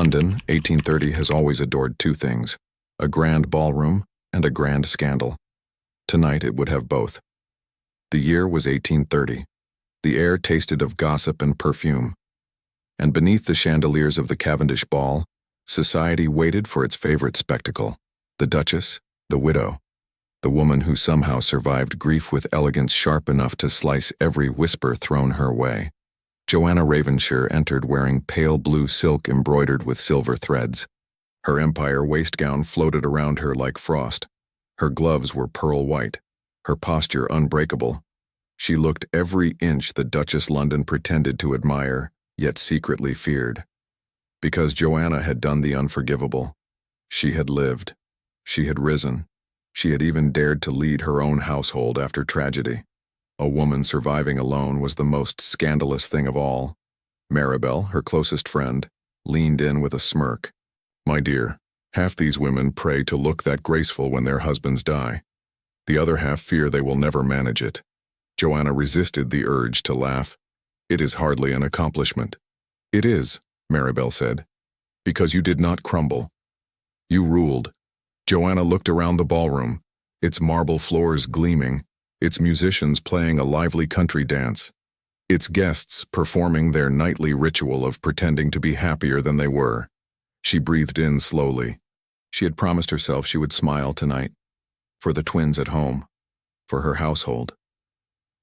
London, 1830 has always adored two things, a grand ballroom and a grand scandal. Tonight it would have both. The year was 1830. The air tasted of gossip and perfume. And beneath the chandeliers of the Cavendish ball, society waited for its favorite spectacle, the Duchess, the widow, the woman who somehow survived grief with elegance sharp enough to slice every whisper thrown her way. Joanna Ravenshire entered wearing pale blue silk embroidered with silver threads. Her empire waistgown floated around her like frost. Her gloves were pearl white, her posture unbreakable. She looked every inch the Duchess London pretended to admire, yet secretly feared. Because Joanna had done the unforgivable. She had lived. She had risen. She had even dared to lead her own household after tragedy. A woman surviving alone was the most scandalous thing of all. Maribel, her closest friend, leaned in with a smirk. "My dear, half these women pray to look that graceful when their husbands die. The other half fear they will never manage it." Joanna resisted the urge to laugh. "It is hardly an accomplishment." "It is," Maribel said, "because you did not crumble. You ruled." Joanna looked around the ballroom, its marble floors gleaming, its musicians playing a lively country dance, its guests performing their nightly ritual of pretending to be happier than they were. She breathed in slowly. She had promised herself she would smile tonight, for the twins at home, for her household,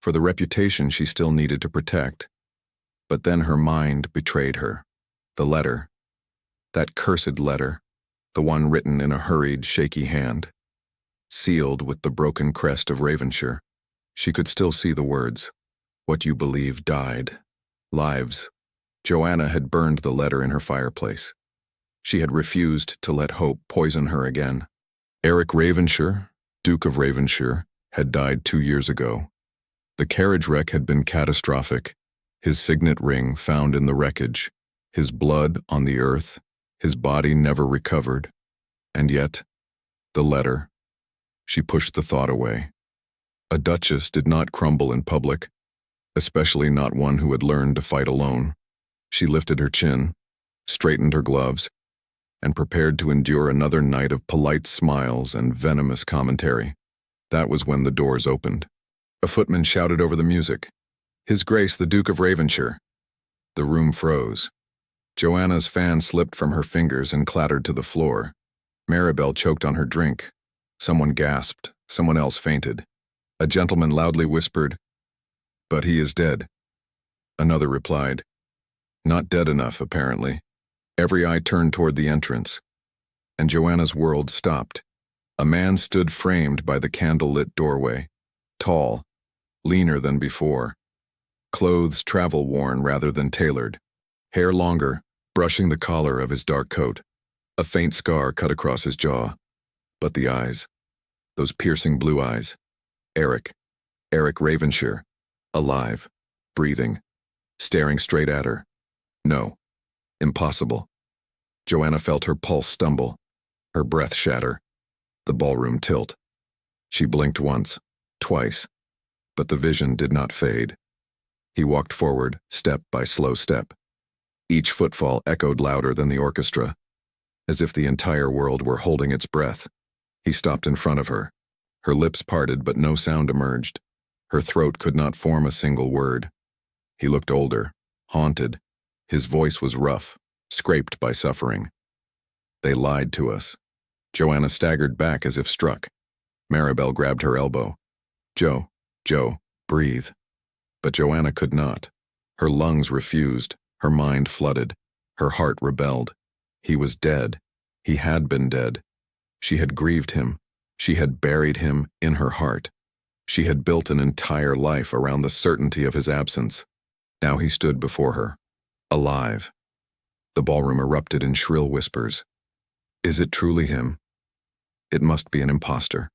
for the reputation she still needed to protect. But then her mind betrayed her. The letter, that cursed letter, the one written in a hurried, shaky hand, sealed with the broken crest of Ravenshire. She could still see the words, "What you believe died. Lives." Joanna had burned the letter in her fireplace. She had refused to let hope poison her again. Eric Ravenshire, Duke of Ravenshire, had died 2 years ago. The carriage wreck had been catastrophic, his signet ring found in the wreckage, his blood on the earth, his body never recovered. And yet, the letter. She pushed the thought away. A duchess did not crumble in public, especially not one who had learned to fight alone. She lifted her chin, straightened her gloves, and prepared to endure another night of polite smiles and venomous commentary. That was when the doors opened. A footman shouted over the music, "His Grace the Duke of Ravenshire." The room froze. Joanna's fan slipped from her fingers and clattered to the floor. Maribel choked on her drink. Someone gasped. Someone else fainted. A gentleman loudly whispered, "But he is dead." Another replied, "Not dead enough, apparently." Every eye turned toward the entrance, and Joanna's world stopped. A man stood framed by the candle-lit doorway, tall, leaner than before, clothes travel-worn rather than tailored, hair longer, brushing the collar of his dark coat. A faint scar cut across his jaw. But the eyes, those piercing blue eyes. Eric Ravenshire, alive, breathing, staring straight at her. No, impossible. Joanna felt her pulse stumble, her breath shatter, the ballroom tilt. She blinked once, twice, but the vision did not fade. He walked forward, step by slow step. Each footfall echoed louder than the orchestra, as if the entire world were holding its breath. He stopped in front of her. Her lips parted, but no sound emerged. Her throat could not form a single word. He looked older, haunted. His voice was rough, scraped by suffering. "They lied to us." Joanna staggered back as if struck. Maribel grabbed her elbow. "Joe, breathe." But Joanna could not. Her lungs refused, her mind flooded, her heart rebelled. He was dead. He had been dead. She had grieved him. She had buried him in her heart. She had built an entire life around the certainty of his absence. Now he stood before her, alive. The ballroom erupted in shrill whispers. Is it truly him? It must be an imposter.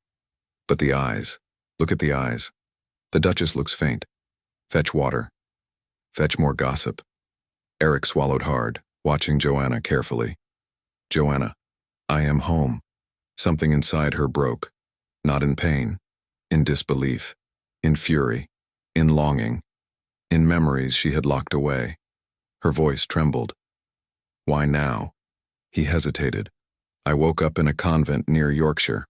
But the eyes. Look at the eyes. The Duchess looks faint. Fetch water. Fetch more gossip. Eric swallowed hard, watching Joanna carefully. "Joanna, I am home." Something inside her broke, not in pain, in disbelief, in fury, in longing, in memories she had locked away. Her voice trembled. "Why now?" He hesitated. I woke up in a convent near Yorkshire.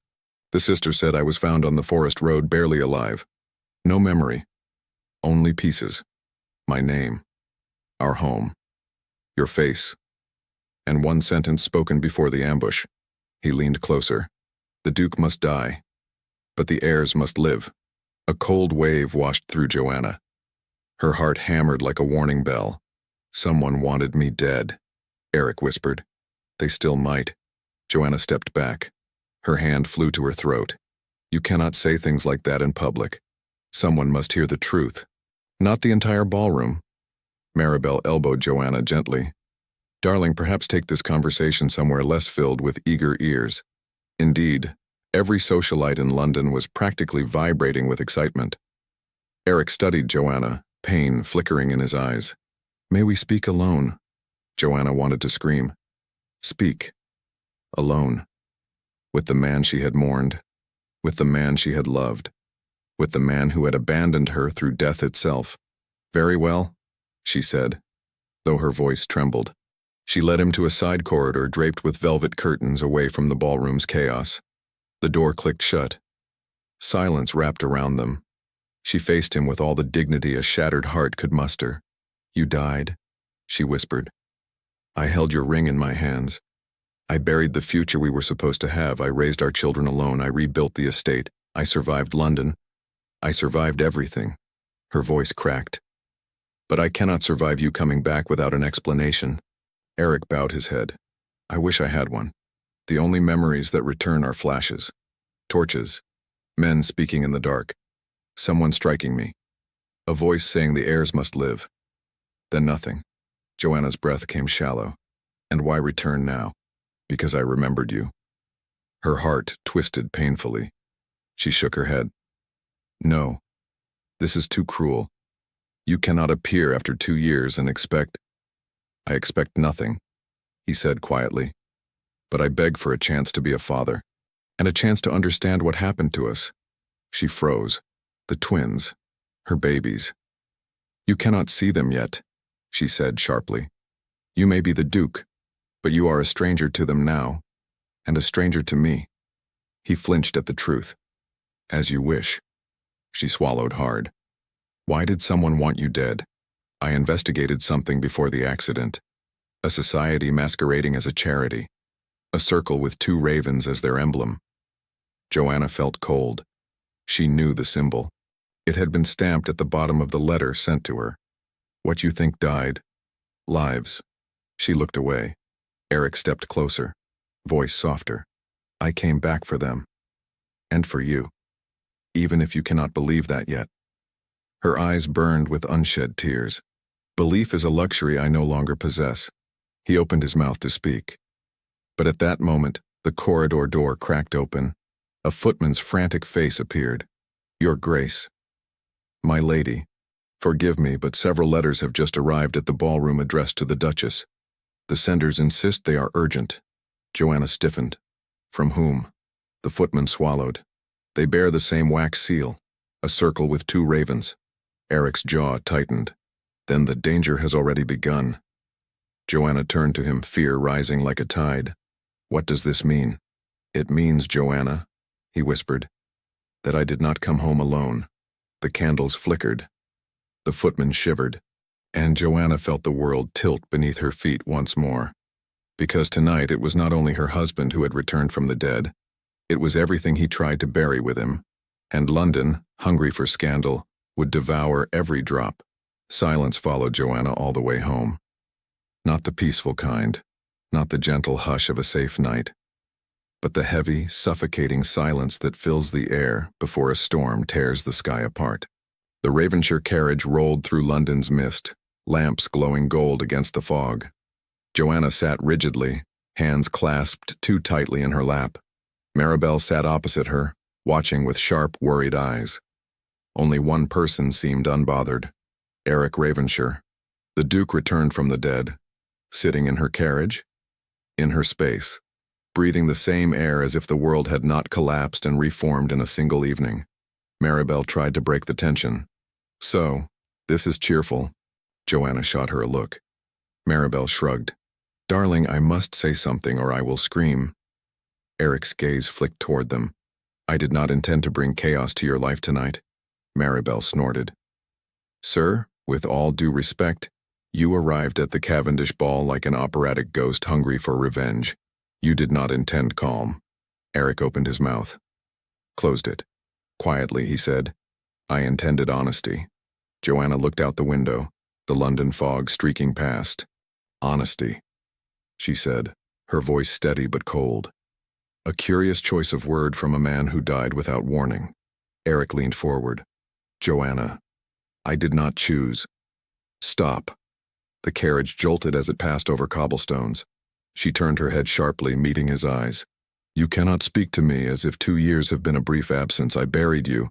The sister said I was found on the forest road barely alive. No memory. Only pieces. My name. Our home. Your face. And one sentence spoken before the ambush. He leaned closer. The Duke must die. But the heirs must live. A cold wave washed through Joanna. Her heart hammered like a warning bell. Someone wanted me dead, Eric whispered. They still might. Joanna stepped back. Her hand flew to her throat. You cannot say things like that in public. Someone must hear the truth. Not the entire ballroom. Maribel elbowed Joanna gently. Darling, perhaps take this conversation somewhere less filled with eager ears. Indeed, every socialite in London was practically vibrating with excitement. Eric studied Joanna, pain flickering in his eyes. May we speak alone? Joanna wanted to scream. Speak. Alone. With the man she had mourned. With the man she had loved. With the man who had abandoned her through death itself. Very well, she said, though her voice trembled. She led him to a side corridor draped with velvet curtains away from the ballroom's chaos. The door clicked shut. Silence wrapped around them. She faced him with all the dignity a shattered heart could muster. You died, she whispered. I held your ring in my hands. I buried the future we were supposed to have. I raised our children alone. I rebuilt the estate. I survived London. I survived everything. Her voice cracked. But I cannot survive you coming back without an explanation. Eric bowed his head. I wish I had one. The only memories that return are flashes. Torches. Men speaking in the dark. Someone striking me. A voice saying the heirs must live. Then nothing. Joanna's breath came shallow. And why return now? Because I remembered you. Her heart twisted painfully. She shook her head. No. This is too cruel. You cannot appear after 2 years and expect... I expect nothing, he said quietly. But I beg for a chance to be a father, and a chance to understand what happened to us. She froze. The twins. Her babies. You cannot see them yet, she said sharply. You may be the Duke, but you are a stranger to them now, and a stranger to me. He flinched at the truth. As you wish. She swallowed hard. Why did someone want you dead? I investigated something before the accident. A society masquerading as a charity. A circle with 2 ravens as their emblem. Joanna felt cold. She knew the symbol. It had been stamped at the bottom of the letter sent to her. What you think died. Lives. She looked away. Eric stepped closer. Voice softer. I came back for them. And for you. Even if you cannot believe that yet. Her eyes burned with unshed tears. Belief is a luxury I no longer possess. He opened his mouth to speak. But at that moment, the corridor door cracked open. A footman's frantic face appeared. Your Grace. My lady. Forgive me, but several letters have just arrived at the ballroom addressed to the Duchess. The senders insist they are urgent. Joanna stiffened. From whom? The footman swallowed. They bear the same wax seal. A circle with 2 ravens. Eric's jaw tightened. Then the danger has already begun. Joanna turned to him, fear rising like a tide. What does this mean? It means, Joanna, he whispered, that I did not come home alone. The candles flickered. The footman shivered, and Joanna felt the world tilt beneath her feet once more. Because tonight it was not only her husband who had returned from the dead, it was everything he tried to bury with him. And London, hungry for scandal, would devour every drop. Silence followed Joanna all the way home. Not the peaceful kind, not the gentle hush of a safe night, but the heavy, suffocating silence that fills the air before a storm tears the sky apart. The Ravenshire carriage rolled through London's mist, lamps glowing gold against the fog. Joanna sat rigidly, hands clasped too tightly in her lap. Maribel sat opposite her, watching with sharp, worried eyes. Only one person seemed unbothered. Eric Ravenshire. The Duke returned from the dead, sitting in her carriage, in her space, breathing the same air as if the world had not collapsed and reformed in a single evening. Maribel tried to break the tension. So, this is cheerful. Joanna shot her a look. Maribel shrugged. Darling, I must say something or I will scream. Eric's gaze flicked toward them. I did not intend to bring chaos to your life tonight, Maribel snorted. Sir, with all due respect, you arrived at the Cavendish ball like an operatic ghost hungry for revenge. You did not intend calm. Eric opened his mouth. Closed it. Quietly, he said, I intended honesty. Joanna looked out the window, the London fog streaking past. Honesty, she said, her voice steady but cold. A curious choice of word from a man who died without warning. Eric leaned forward. Joanna, I did not choose. Stop. The carriage jolted as it passed over cobblestones. She turned her head sharply, meeting his eyes. You cannot speak to me as if 2 years have been a brief absence. I buried you.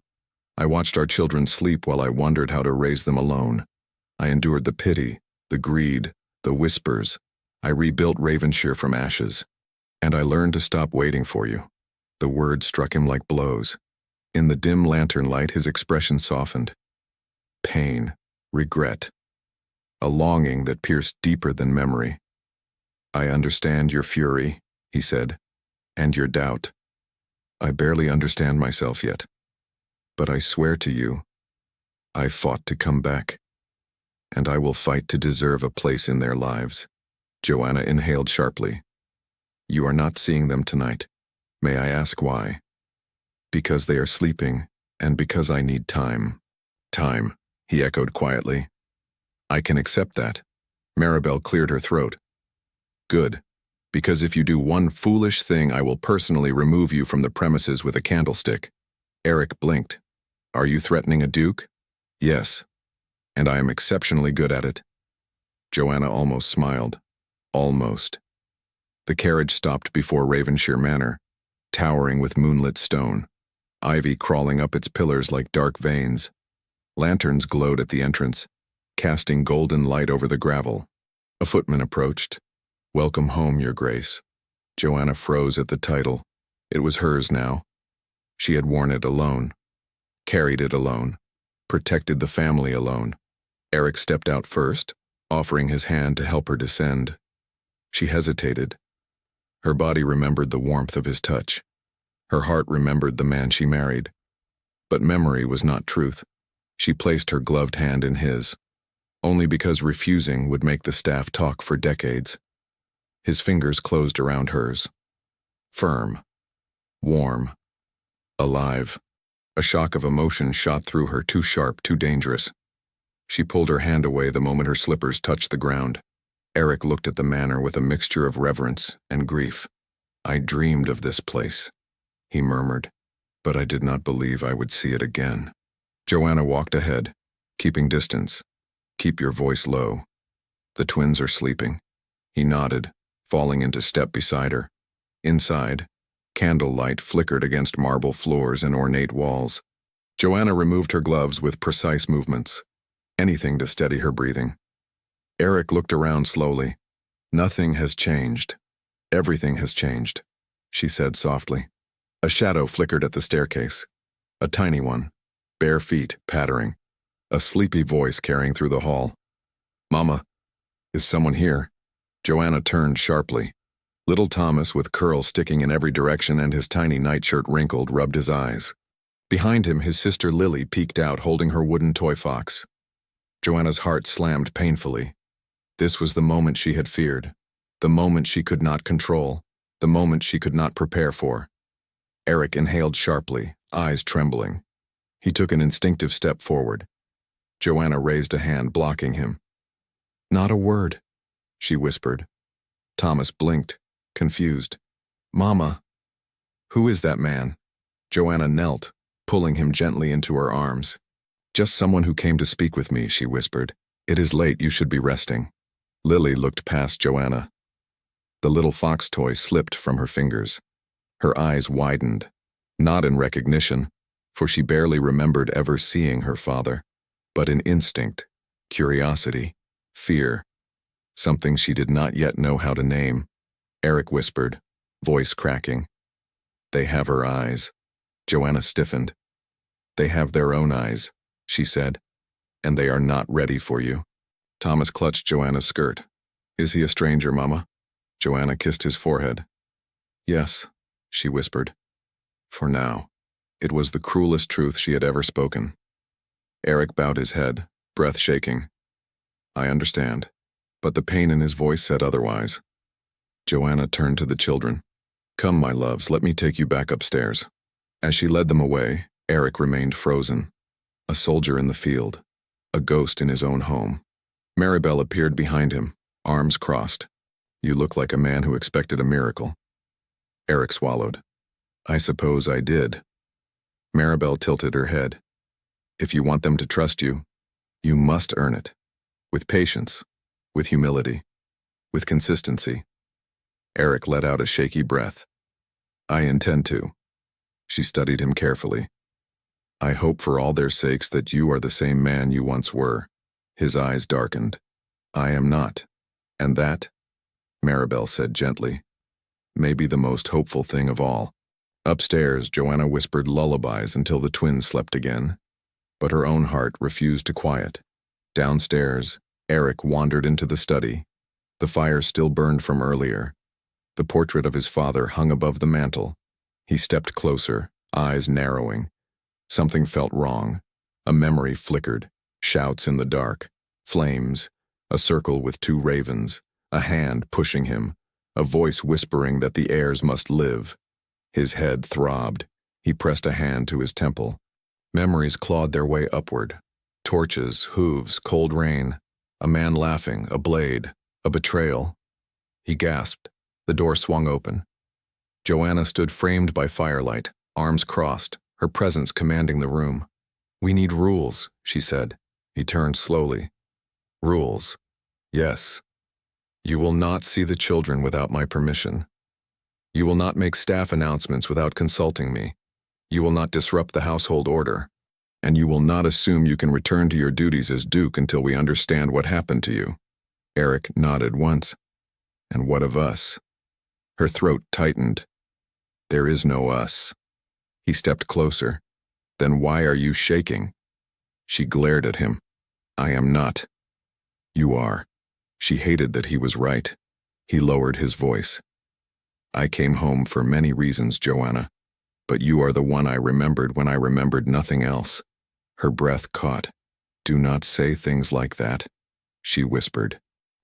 I watched our children sleep while I wondered how to raise them alone. I endured the pity, the greed, the whispers. I rebuilt Ravenshire from ashes. And I learned to stop waiting for you. The words struck him like blows. In the dim lantern light, his expression softened. Pain, regret, a longing that pierced deeper than memory. I understand your fury, he said, and your doubt. I barely understand myself yet. But I swear to you, I fought to come back. And I will fight to deserve a place in their lives. Joanna inhaled sharply. You are not seeing them tonight. May I ask why? Because they are sleeping, and because I need time. Time, he echoed quietly. I can accept that. Maribel cleared her throat. Good, because if you do one foolish thing, I will personally remove you from the premises with a candlestick. Eric blinked. Are you threatening a duke? Yes, and I am exceptionally good at it. Joanna almost smiled. Almost. The carriage stopped before Ravenshire Manor, towering with moonlit stone, ivy crawling up its pillars like dark veins. Lanterns glowed at the entrance, casting golden light over the gravel. A footman approached. Welcome home, Your Grace. Joanna froze at the title. It was hers now. She had worn it alone, carried it alone, protected the family alone. Eric stepped out first, offering his hand to help her descend. She hesitated. Her body remembered the warmth of his touch. Her heart remembered the man she married. But memory was not truth. She placed her gloved hand in his, only because refusing would make the staff talk for decades. His fingers closed around hers. Firm, warm, alive. A shock of emotion shot through her, too sharp, too dangerous. She pulled her hand away the moment her slippers touched the ground. Eric looked at the manor with a mixture of reverence and grief. I dreamed of this place, he murmured, but I did not believe I would see it again. Joanna walked ahead, keeping distance. Keep your voice low. The twins are sleeping. He nodded, falling into step beside her. Inside, candlelight flickered against marble floors and ornate walls. Joanna removed her gloves with precise movements, anything to steady her breathing. Eric looked around slowly. Nothing has changed. Everything has changed, she said softly. A shadow flickered at the staircase. A tiny one, bare feet pattering. A sleepy voice carrying through the hall. Mama, is someone here? Joanna turned sharply. Little Thomas, with curls sticking in every direction and his tiny nightshirt wrinkled, rubbed his eyes. Behind him, his sister Lily peeked out, holding her wooden toy fox. Joanna's heart slammed painfully. This was the moment she had feared, the moment she could not control, the moment she could not prepare for. Eric inhaled sharply, eyes trembling. He took an instinctive step forward. Joanna raised a hand, blocking him. Not a word, she whispered. Thomas blinked, confused. Mama. Who is that man? Joanna knelt, pulling him gently into her arms. Just someone who came to speak with me, she whispered. It is late, you should be resting. Lily looked past Joanna. The little fox toy slipped from her fingers. Her eyes widened, not in recognition, for she barely remembered ever seeing her father, but in instinct, curiosity, fear, something she did not yet know how to name. Eric whispered, voice cracking. They have her eyes. Joanna stiffened. They have their own eyes, she said, and they are not ready for you. Thomas clutched Joanna's skirt. Is he a stranger, Mama? Joanna kissed his forehead. Yes, she whispered. For now. It was the cruelest truth she had ever spoken. Eric bowed his head, breath shaking. I understand, but the pain in his voice said otherwise. Joanna turned to the children. Come, my loves, let me take you back upstairs. As she led them away, Eric remained frozen. A soldier in the field, a ghost in his own home. Maribel appeared behind him, arms crossed. You look like a man who expected a miracle. Eric swallowed. I suppose I did. Maribel tilted her head. If you want them to trust you, you must earn it. With patience, with humility, with consistency. Eric let out a shaky breath. I intend to. She studied him carefully. I hope for all their sakes that you are the same man you once were. His eyes darkened. I am not. And that, Maribel said gently, may be the most hopeful thing of all. Upstairs, Joanna whispered lullabies until the twins slept again, but her own heart refused to quiet. Downstairs, Eric wandered into the study. The fire still burned from earlier. The portrait of his father hung above the mantel. He stepped closer, eyes narrowing. Something felt wrong. A memory flickered, shouts in the dark, flames, a circle with two ravens, a hand pushing him, a voice whispering that the heirs must live. His head throbbed. He pressed a hand to his temple. Memories clawed their way upward. Torches, hooves, cold rain, a man laughing, a blade, a betrayal. He gasped. The door swung open. Joanna stood framed by firelight, arms crossed, her presence commanding the room. We need rules, she said. He turned slowly. Rules. Yes. You will not see the children without my permission. You will not make staff announcements without consulting me. You will not disrupt the household order. And you will not assume you can return to your duties as Duke until we understand what happened to you. Eric nodded once. And what of us? Her throat tightened. There is no us. He stepped closer. Then why are you shaking? She glared at him. I am not. You are. She hated that he was right. He lowered his voice. I came home for many reasons, Joanna, but you are the one I remembered when I remembered nothing else. Her breath caught. Do not say things like that, she whispered.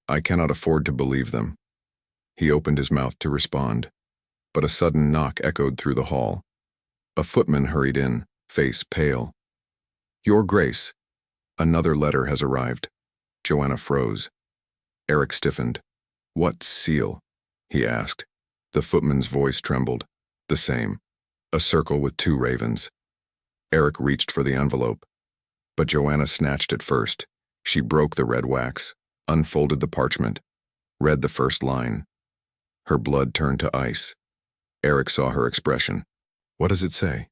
I cannot afford to believe them. He opened his mouth to respond, but a sudden knock echoed through the hall. A footman hurried in, face pale. Your Grace, another letter has arrived. Joanna froze. Eric stiffened. What seal? He asked. The footman's voice trembled. The same. A circle with two ravens. Eric reached for the envelope, but Joanna snatched it first. She broke the red wax, unfolded the parchment, read the first line. Her blood turned to ice. Eric saw her expression. What does it say?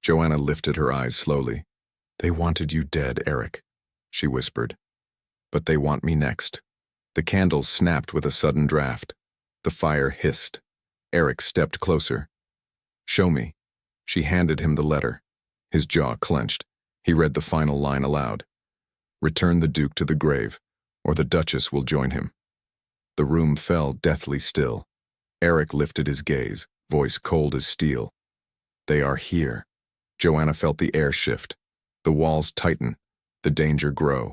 Joanna lifted her eyes slowly. They wanted you dead, Eric, she whispered. But they want me next. The candles snapped with a sudden draft. The fire hissed. Eric stepped closer. Show me. She handed him the letter. His jaw clenched. He read the final line aloud. Return the Duke to the grave, or the Duchess will join him. The room fell deathly still. Eric lifted his gaze, voice cold as steel. They are here. Joanna felt the air shift. The walls tighten, the danger grow.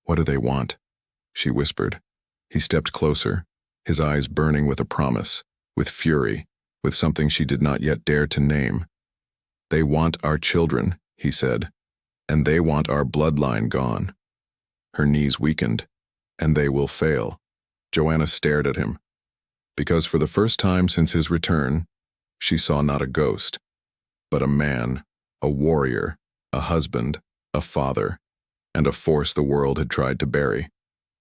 What do they want? She whispered. He stepped closer, his eyes burning with a promise, with fury, with something she did not yet dare to name. They want our children, he said, and they want our bloodline gone. Her knees weakened, and they will fail. Joanna stared at him, because for the first time since his return, she saw not a ghost, but a man, a warrior, a husband, a father, and a force the world had tried to bury.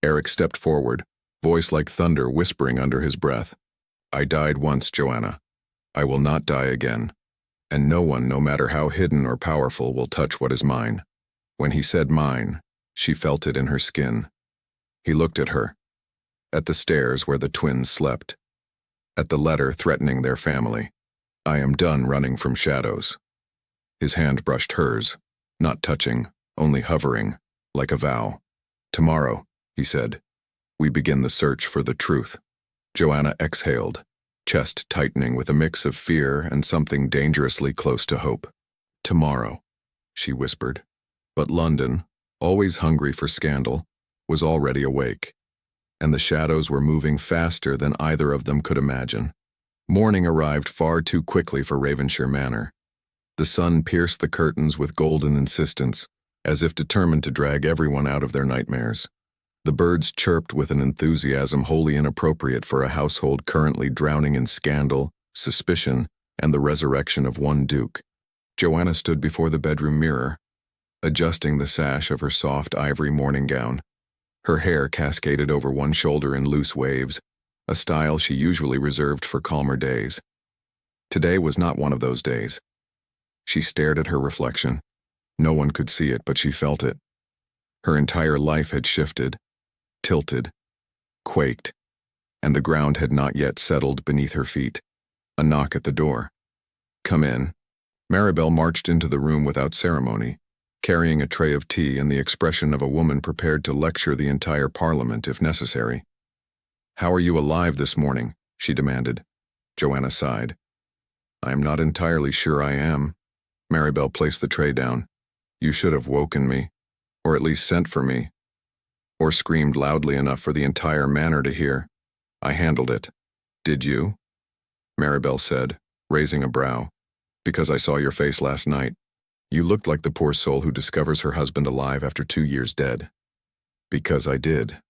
Eric stepped forward, voice like thunder whispering under his breath. I died once, Joanna. I will not die again. And no one, no matter how hidden or powerful, will touch what is mine. When he said mine, she felt it in her skin. He looked at her, at the stairs where the twins slept, at the letter threatening their family. I am done running from shadows. His hand brushed hers, not touching, only hovering, like a vow. Tomorrow, he said, we begin the search for the truth. Joanna exhaled, chest tightening with a mix of fear and something dangerously close to hope. Tomorrow, she whispered. But London, always hungry for scandal, was already awake, and the shadows were moving faster than either of them could imagine. Morning arrived far too quickly for Ravenshire Manor. The sun pierced the curtains with golden insistence, as if determined to drag everyone out of their nightmares. The birds chirped with an enthusiasm wholly inappropriate for a household currently drowning in scandal, suspicion, and the resurrection of one duke. Joanna stood before the bedroom mirror, adjusting the sash of her soft ivory morning gown. Her hair cascaded over one shoulder in loose waves, a style she usually reserved for calmer days. Today was not one of those days. She stared at her reflection. No one could see it, but she felt it. Her entire life had shifted, tilted, quaked, and the ground had not yet settled beneath her feet. A knock at the door. "Come in." Maribel marched into the room without ceremony, carrying a tray of tea and the expression of a woman prepared to lecture the entire parliament if necessary. "How are you alive this morning?" she demanded. Joanna sighed. "I am not entirely sure I am." Maribel placed the tray down. "You should have woken me, or at least sent for me, or screamed loudly enough for the entire manor to hear. I handled it." "Did you?" Maribel said, raising a brow. "Because I saw your face last night. You looked like the poor soul who discovers her husband alive after 2 years dead." "Because I did."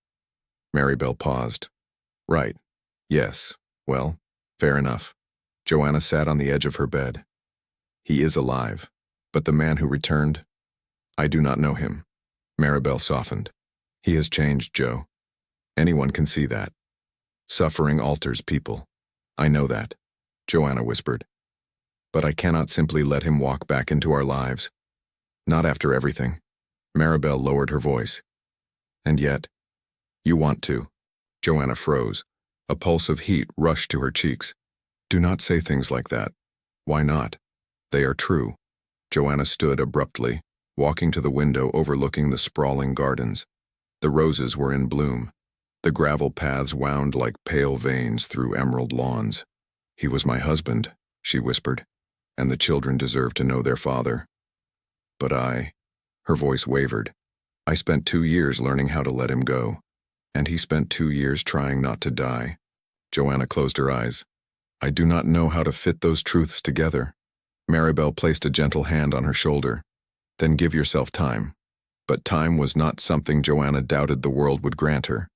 Maribel paused. "Right. Yes. Well, fair enough." Joanna sat on the edge of her bed. "He is alive, but the man who returned, I do not know him." Maribel softened. "He has changed, Jo. Anyone can see that. Suffering alters people. I know that," Joanna whispered. "But I cannot simply let him walk back into our lives. Not after everything." Maribel lowered her voice. "And yet, you want to." Joanna froze. A pulse of heat rushed to her cheeks. "Do not say things like that." "Why not? They are true." Joanna stood abruptly, walking to the window overlooking the sprawling gardens. The roses were in bloom. The gravel paths wound like pale veins through emerald lawns. "He was my husband," she whispered, "and the children deserve to know their father. But her voice wavered. "I spent 2 years learning how to let him go, and he spent 2 years trying not to die." Joanna closed her eyes. "I do not know how to fit those truths together." Maribel placed a gentle hand on her shoulder. "Then give yourself time." But time was not something Joanna doubted the world would grant her.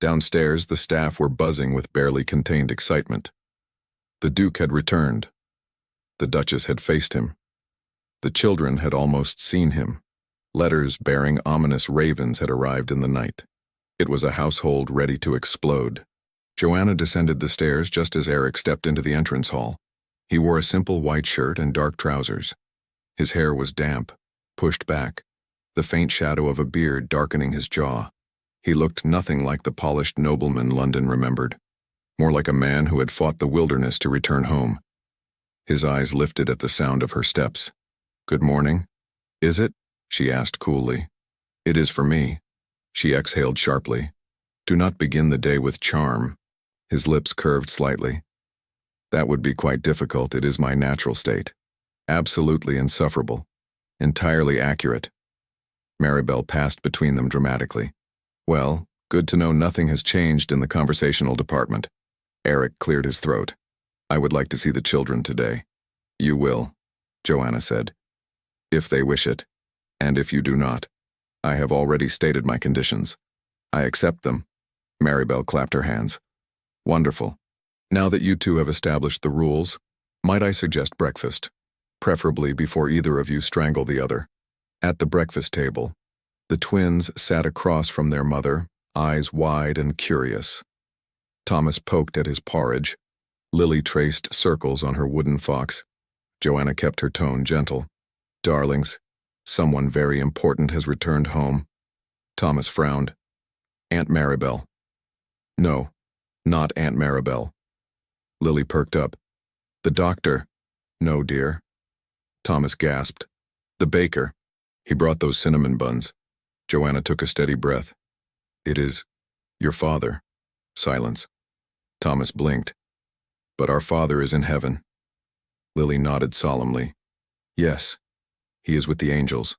Downstairs, the staff were buzzing with barely contained excitement. The Duke had returned. The Duchess had faced him. The children had almost seen him. Letters bearing ominous ravens had arrived in the night. It was a household ready to explode. Joanna descended the stairs just as Eric stepped into the entrance hall. He wore a simple white shirt and dark trousers. His hair was damp, pushed back, the faint shadow of a beard darkening his jaw. He looked nothing like the polished nobleman London remembered, more like a man who had fought the wilderness to return home. His eyes lifted at the sound of her steps. "Good morning." "Is it?" she asked coolly. "It is for me." She exhaled sharply. "Do not begin the day with charm." His lips curved slightly. "That would be quite difficult. It is my natural state. Absolutely insufferable. Entirely accurate." Maribel passed between them dramatically. "Well, good to know nothing has changed in the conversational department." Eric cleared his throat. "I would like to see the children today." "You will," Joanna said. "If they wish it, and if you do not. I have already stated my conditions. I accept them." Maribel clapped her hands. "Wonderful. Now that you two have established the rules, might I suggest breakfast, preferably before either of you strangle the other." At the breakfast table, the twins sat across from their mother, eyes wide and curious. Thomas poked at his porridge. Lily traced circles on her wooden fox. Joanna kept her tone gentle. "Darlings, someone very important has returned home." Thomas frowned. "Aunt Maribel." "No, not Aunt Maribel." Lily perked up. "The doctor." "No, dear." Thomas gasped. "The baker. He brought those cinnamon buns." Joanna took a steady breath. "It is your father." Silence. Thomas blinked. But our Father is in heaven. Lily nodded solemnly. Yes, he is with the angels.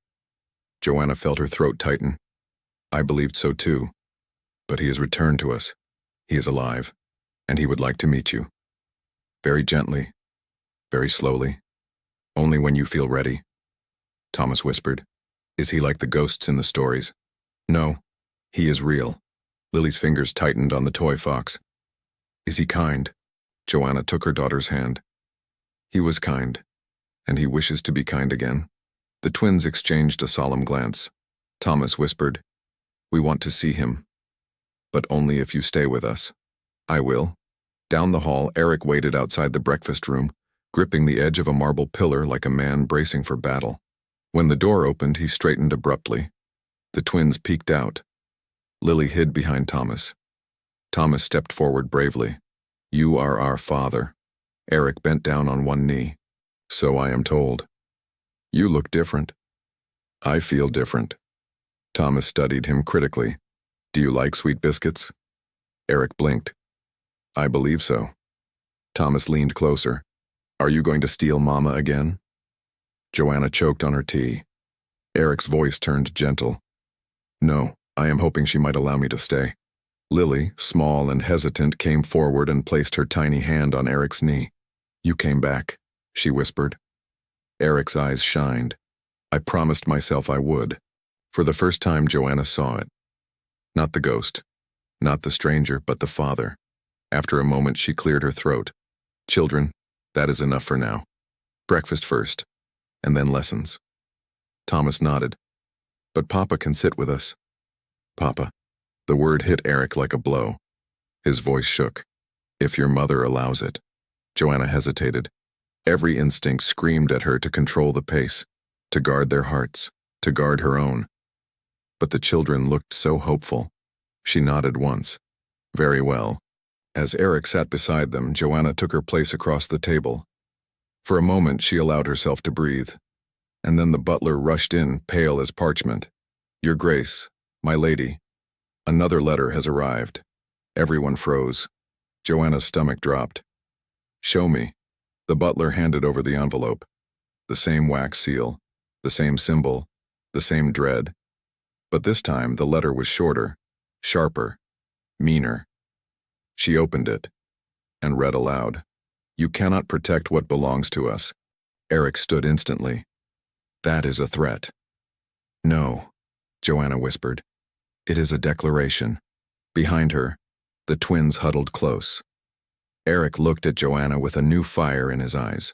Joanna felt her throat tighten. I believed so too. But he has returned to us. He is alive, and he would like to meet you. Very gently, very slowly, only when you feel ready. Thomas whispered. Is he like the ghosts in the stories? No, he is real. Lily's fingers tightened on the toy fox. Is he kind? Joanna took her daughter's hand. He was kind, and he wishes to be kind again. The twins exchanged a solemn glance. Thomas whispered, We want to see him. But only if you stay with us. I will. Down the hall, Eric waited outside the breakfast room, gripping the edge of a marble pillar like a man bracing for battle. When the door opened, he straightened abruptly. The twins peeked out. Lily hid behind Thomas. Thomas stepped forward bravely. You are our father. Eric bent down on one knee. So I am told. You look different. I feel different. Thomas studied him critically. Do you like sweet biscuits? Eric blinked. I believe so. Thomas leaned closer. Are you going to steal Mama again? Joanna choked on her tea. Eric's voice turned gentle. No, I am hoping she might allow me to stay. Lily, small and hesitant, came forward and placed her tiny hand on Eric's knee. You came back, she whispered. Eric's eyes shined. I promised myself I would. For the first time, Joanna saw it. Not the ghost, not the stranger, but the father. After a moment, she cleared her throat. Children, that is enough for now. Breakfast first, and then lessons. Thomas nodded. But Papa can sit with us. Papa. The word hit Eric like a blow. His voice shook. If your mother allows it. Joanna hesitated. Every instinct screamed at her to control the pace, to guard their hearts, to guard her own. But the children looked so hopeful. She nodded once. Very well. As Eric sat beside them, Joanna took her place across the table. For a moment, she allowed herself to breathe. And then the butler rushed in, pale as parchment. Your Grace, my lady. Another letter has arrived. Everyone froze. Joanna's stomach dropped. Show me. The butler handed over the envelope. The same wax seal, the same symbol, the same dread. But this time the letter was shorter, sharper, meaner. She opened it and read aloud. You cannot protect what belongs to us. Eric stood instantly. That is a threat. No, Joanna whispered. It is a declaration. Behind her, the twins huddled close. Eric looked at Joanna with a new fire in his eyes.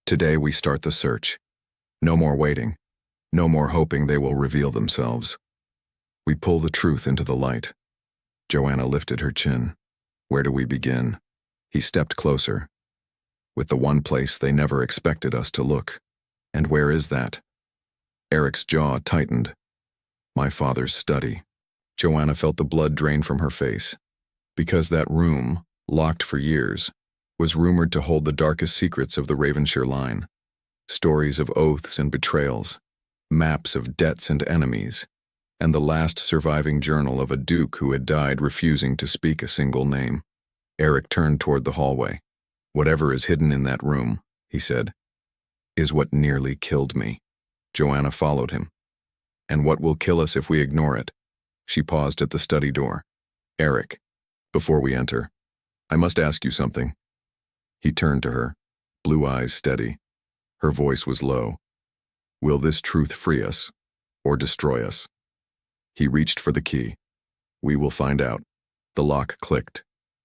Today we start the search. No more waiting. No more hoping they will reveal themselves. We pull the truth into the light. Joanna lifted her chin. Where do we begin? He stepped closer. With the one place they never expected us to look. And where is that? Eric's jaw tightened. My father's study. Joanna felt the blood drain from her face. Because that room, locked for years, was rumored to hold the darkest secrets of the Ravenshire line. Stories of oaths and betrayals, maps of debts and enemies, and the last surviving journal of a duke who had died refusing to speak a single name. Eric turned toward the hallway. Whatever is hidden in that room, he said, is what nearly killed me. Joanna followed him. And what will kill us if we ignore it? She paused at the study door. Eric, before we enter, I must ask you something. He turned to her, blue eyes steady. Her voice was low. Will this truth free us, or destroy us? He reached for the key. We will find out. The lock clicked.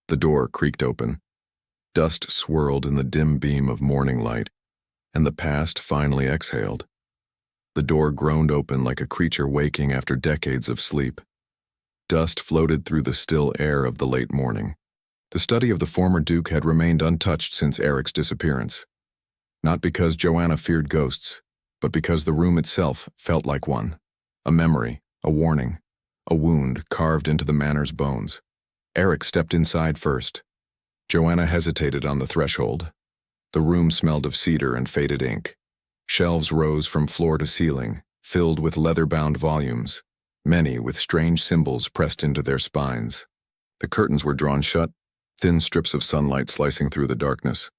The door creaked open. Dust swirled in the dim beam of morning light, and the past finally exhaled. The door groaned open like a creature waking after decades of sleep. Dust floated through the still air of the late morning. The study of the former Duke had remained untouched since Eric's disappearance. Not because Joanna feared ghosts, but because the room itself felt like one. A memory, a warning, a wound carved into the manor's bones. Eric stepped inside first. Joanna hesitated on the threshold. The room smelled of cedar and faded ink. Shelves rose from floor to ceiling, filled with leather-bound volumes, many with strange symbols pressed into their spines. The curtains were drawn shut, thin strips of sunlight slicing through the darkness.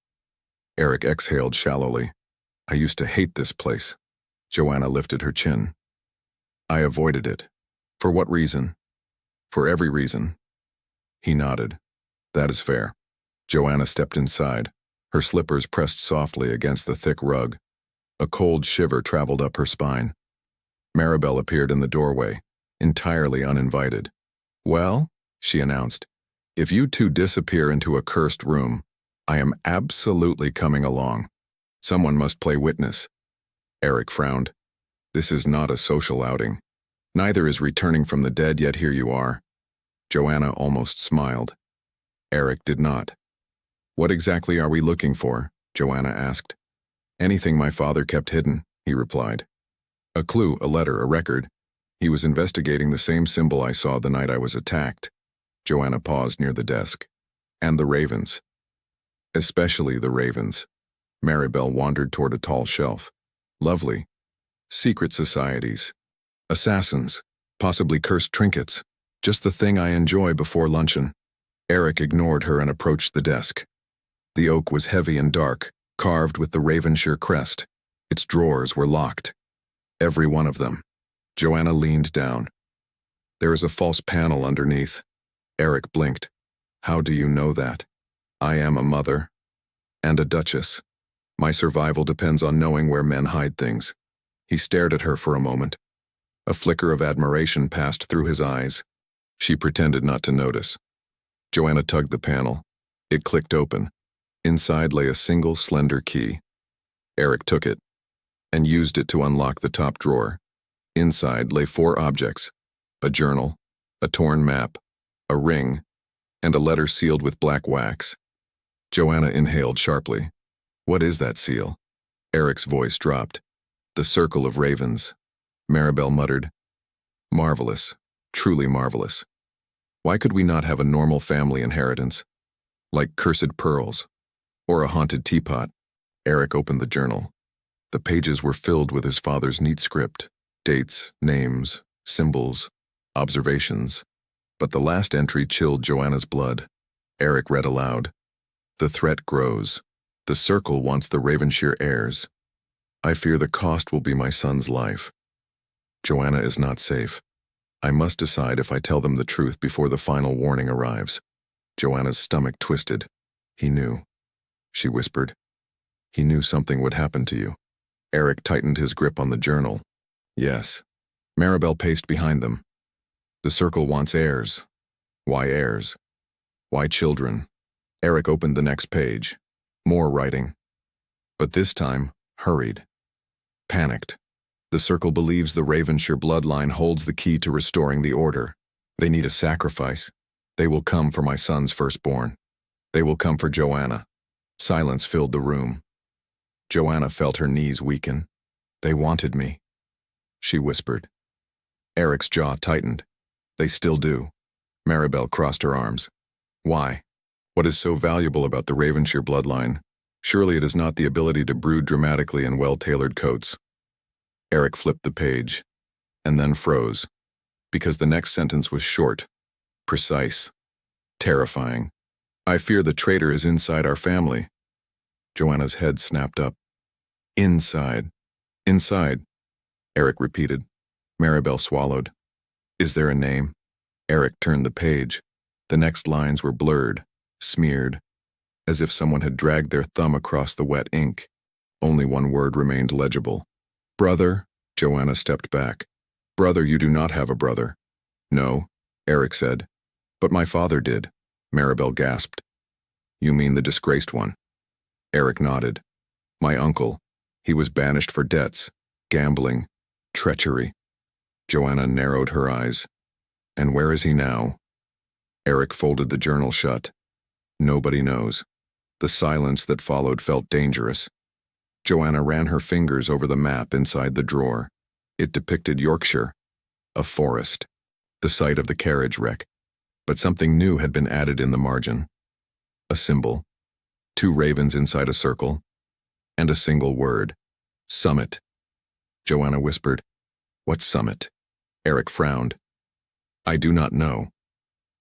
Eric exhaled shallowly. I used to hate this place. Joanna lifted her chin. I avoided it. For what reason? For every reason. He nodded. That is fair. Joanna stepped inside, her slippers pressed softly against the thick rug. A cold shiver traveled up her spine. Maribel appeared in the doorway, entirely uninvited. Well, she announced, if you two disappear into a cursed room, I am absolutely coming along. Someone must play witness. Eric frowned. This is not a social outing. Neither is returning from the dead, yet here you are. Joanna almost smiled. Eric did not. What exactly are we looking for? Joanna asked. Anything my father kept hidden, he replied. A clue, a letter, a record. He was investigating the same symbol I saw the night I was attacked. Joanna paused near the desk. And the ravens. Especially the ravens. Maribel wandered toward a tall shelf. Lovely. Secret societies. Assassins. Possibly cursed trinkets. Just the thing I enjoy before luncheon. Eric ignored her and approached the desk. The oak was heavy and dark, carved with the Ravenshire crest. Its drawers were locked. Every one of them. Joanna leaned down. There is a false panel underneath. Eric blinked. How do you know that? I am a mother. And a duchess. My survival depends on knowing where men hide things. He stared at her for a moment. A flicker of admiration passed through his eyes. She pretended not to notice. Joanna tugged the panel. It clicked open. Inside lay a single slender key. Eric took it and used it to unlock the top drawer. Inside lay 4 objects: a journal, a torn map, a ring, and a letter sealed with black wax. Joanna inhaled sharply. What is that seal? Eric's voice dropped. The circle of ravens. Maribel muttered. Marvelous, truly marvelous. Why could we not have a normal family inheritance? Like cursed pearls. Or a haunted teapot. Eric opened the journal. The pages were filled with his father's neat script. Dates, names, symbols, observations. But the last entry chilled Joanna's blood. Eric read aloud. The threat grows. The circle wants the Ravenshire heirs. I fear the cost will be my son's life. Joanna is not safe. I must decide if I tell them the truth before the final warning arrives. Joanna's stomach twisted. He knew. She whispered. He knew something would happen to you. Eric tightened his grip on the journal. Yes. Maribel paced behind them. The circle wants heirs. Why heirs? Why children? Eric opened the next page. More writing. But this time, hurried. Panicked. The circle believes the Ravenshire bloodline holds the key to restoring the order. They need a sacrifice. They will come for my son's firstborn. They will come for Joanna. Silence filled the room. Joanna felt her knees weaken. They wanted me. She whispered. Eric's jaw tightened. They still do. Maribel crossed her arms. Why? What is so valuable about the Ravenshire bloodline? Surely it is not the ability to brood dramatically in well-tailored coats. Eric flipped the page, and then froze, because the next sentence was short, precise, terrifying. I fear the traitor is inside our family. Joanna's head snapped up. Inside. Inside. Eric repeated. Maribel swallowed. Is there a name? Eric turned the page. The next lines were blurred, smeared, as if someone had dragged their thumb across the wet ink. Only one word remained legible. Brother, Joanna stepped back. Brother, you do not have a brother. No, Eric said. But my father did, Maribel gasped. You mean the disgraced one? Eric nodded. My uncle. He was banished for debts, gambling, treachery. Joanna narrowed her eyes. And where is he now? Eric folded the journal shut. Nobody knows. The silence that followed felt dangerous. Joanna ran her fingers over the map inside the drawer. It depicted Yorkshire, a forest, the site of the carriage wreck. But something new had been added in the margin. A symbol, 2 ravens inside a circle, and a single word, summit. Joanna whispered, What summit? Eric frowned. I do not know.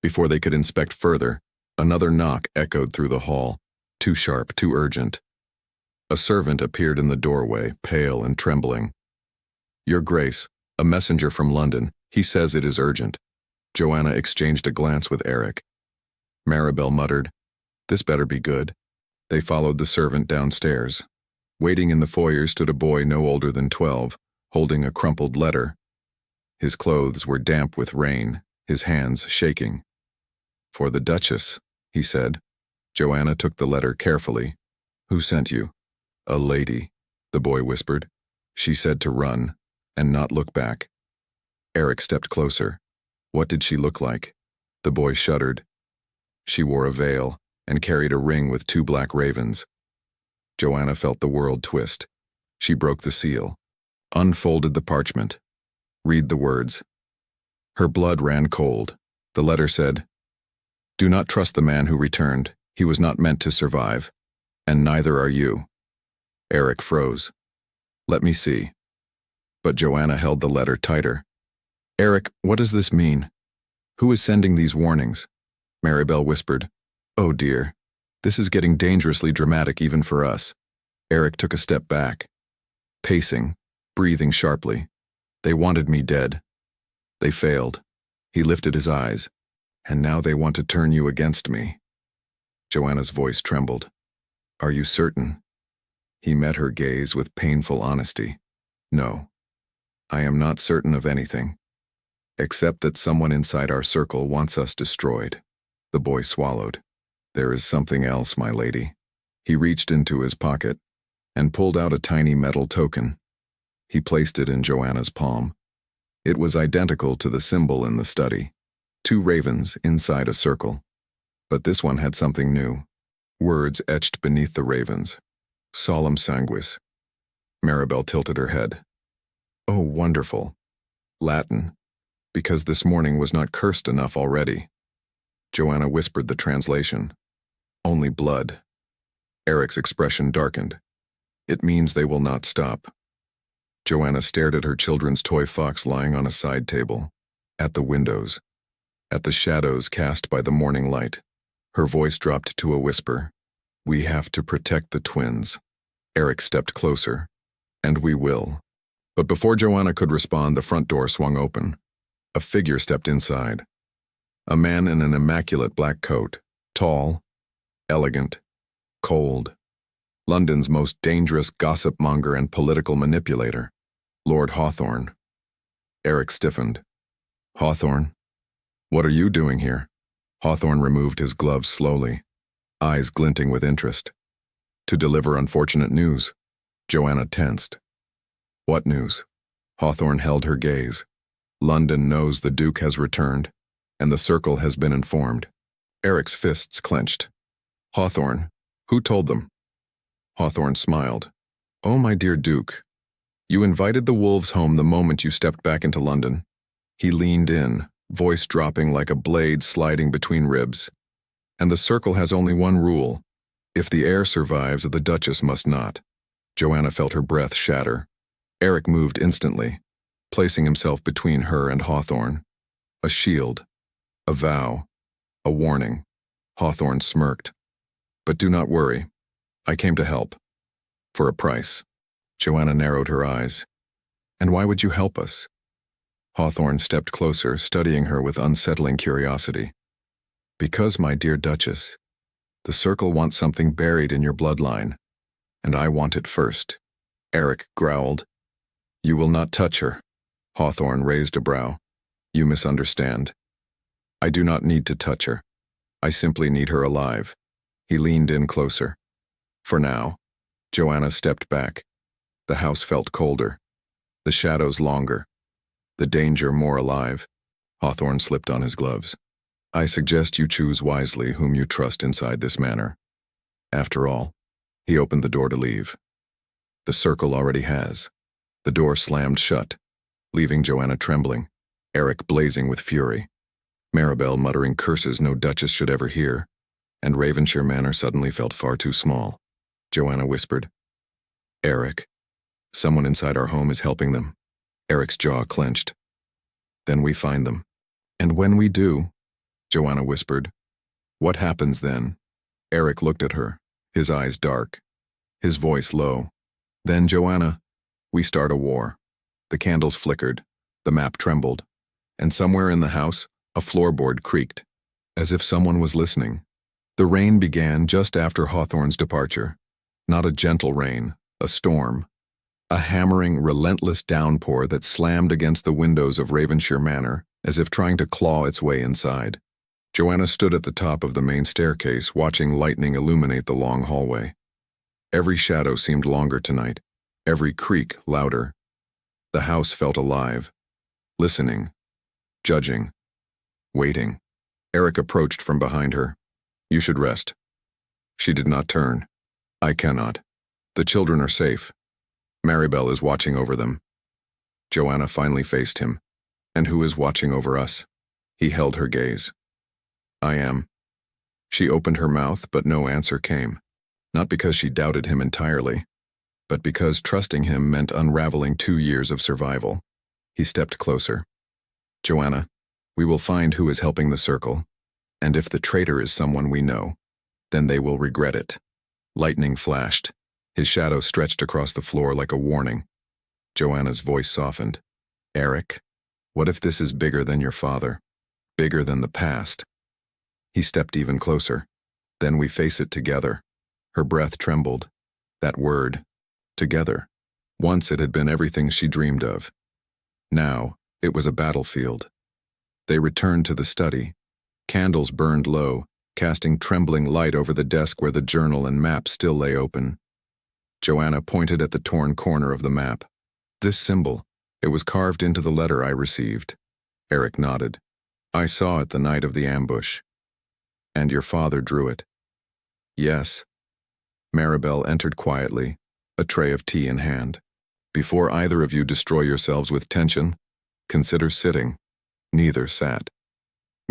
Before they could inspect further, Another knock echoed through the hall, too sharp, too urgent. A servant appeared in the doorway, pale and trembling. "Your Grace, a messenger from London. He says it is urgent." Joanna exchanged a glance with Eric. Maribel muttered, "This better be good." They followed the servant downstairs. Waiting in the foyer stood a boy no older than 12, holding a crumpled letter. His clothes were damp with rain, his hands shaking. "For the Duchess," he said. Joanna took the letter carefully. "Who sent you?" "A lady," the boy whispered. "She said to run, and not look back." Eric stepped closer. What did she look like? The boy shuddered. She wore a veil and carried a ring with 2 black ravens. Joanna felt the world twist. She broke the seal, unfolded the parchment. Read the words. Her blood ran cold. The letter said, "Do not trust the man who returned. He was not meant to survive. And neither are you." Eric froze. "Let me see." But Joanna held the letter tighter. "Eric, what does this mean? Who is sending these warnings?" Maribel whispered, "Oh dear, this is getting dangerously dramatic even for us." Eric took a step back, pacing, breathing sharply. "They wanted me dead. They failed." He lifted his eyes. "And now they want to turn you against me." Joanna's voice trembled. "Are you certain?" He met her gaze with painful honesty. "No, I am not certain of anything, except that someone inside our circle wants us destroyed." The boy swallowed. "There is something else, my lady." He reached into his pocket and pulled out a tiny metal token. He placed it in Joanna's palm. It was identical to the symbol in the study. 2 ravens inside a circle. But this one had something new. Words etched beneath the ravens. "Solemn sanguis." Maribel tilted her head. "Oh, wonderful. Latin, because this morning was not cursed enough already." Joanna whispered the translation. "Only blood." Eric's expression darkened. "It means they will not stop." Joanna stared at her children's toy fox lying on a side table, at the windows, at the shadows cast by the morning light. Her voice dropped to a whisper. "We have to protect the twins." Eric stepped closer. "And we will." But before Joanna could respond, the front door swung open. A figure stepped inside. A man in an immaculate black coat, tall, elegant, cold. London's most dangerous gossip-monger and political manipulator, Lord Hawthorne. Eric stiffened. "Hawthorne? What are you doing here?" Hawthorne removed his gloves slowly, eyes glinting with interest. "To deliver unfortunate news." Joanna tensed. "What news?" Hawthorne held her gaze. "London knows the Duke has returned, and the circle has been informed." Eric's fists clenched. "Hawthorne, who told them?" Hawthorne smiled. "Oh, my dear Duke, you invited the wolves home the moment you stepped back into London." He leaned in, voice dropping like a blade sliding between ribs. "And the circle has only one rule. If the heir survives, the Duchess must not." Joanna felt her breath shatter. Eric moved instantly, placing himself between her and Hawthorne. A shield, a vow, a warning. Hawthorne smirked. "But do not worry. I came to help. For a price." Joanna narrowed her eyes. "And why would you help us?" Hawthorne stepped closer, studying her with unsettling curiosity. "Because, my dear Duchess, the circle wants something buried in your bloodline, and I want it first." Eric growled. "You will not touch her." Hawthorne raised a brow. "You misunderstand. I do not need to touch her. I simply need her alive." He leaned in closer. "For now." Joanna stepped back. The house felt colder, the shadows longer, the danger more alive. Hawthorne slipped on his gloves. "I suggest you choose wisely whom you trust inside this manor. After all," he opened the door to leave. "The circle already has." The door slammed shut, leaving Joanna trembling, Eric blazing with fury, Maribel muttering curses no Duchess should ever hear, and Ravenshire Manor suddenly felt far too small. Joanna whispered, "Eric, someone inside our home is helping them." Eric's jaw clenched. "Then we find them." "And when we do," Joanna whispered, What happens then? Eric looked at her, his eyes dark, his voice low. Then, Joanna, we start a war. The candles flickered, the map trembled, and somewhere in the house, a floorboard creaked, as if someone was listening. The rain began just after Hawthorne's departure. Not a gentle rain, a storm. A hammering, relentless downpour that slammed against the windows of Ravenshire Manor, as if trying to claw its way inside. Joanna stood at the top of the main staircase, watching lightning illuminate the long hallway. Every shadow seemed longer tonight, every creak louder. The house felt alive, listening, judging, waiting. Eric approached from behind her. You should rest. She did not turn. I cannot. The children are safe. Maribel is watching over them. Joanna finally faced him. And who is watching over us? He held her gaze. I am. She opened her mouth, but no answer came. Not because she doubted him entirely, but because trusting him meant unraveling 2 years of survival. He stepped closer. Joanna, we will find who is helping the circle, and if the traitor is someone we know, then they will regret it. Lightning flashed. His shadow stretched across the floor like a warning. Joanna's voice softened. Eric, what if this is bigger than your father? Bigger than the past? He stepped even closer. Then we face it together. Her breath trembled. That word, together. Once it had been everything she dreamed of. Now, it was a battlefield. They returned to the study. Candles burned low, casting trembling light over the desk where the journal and map still lay open. Joanna pointed at the torn corner of the map. This symbol, it was carved into the letter I received. Eric nodded. I saw it the night of the ambush. And your father drew it. Yes. Maribel entered quietly, a tray of tea in hand. Before either of you destroy yourselves with tension, consider sitting. Neither sat.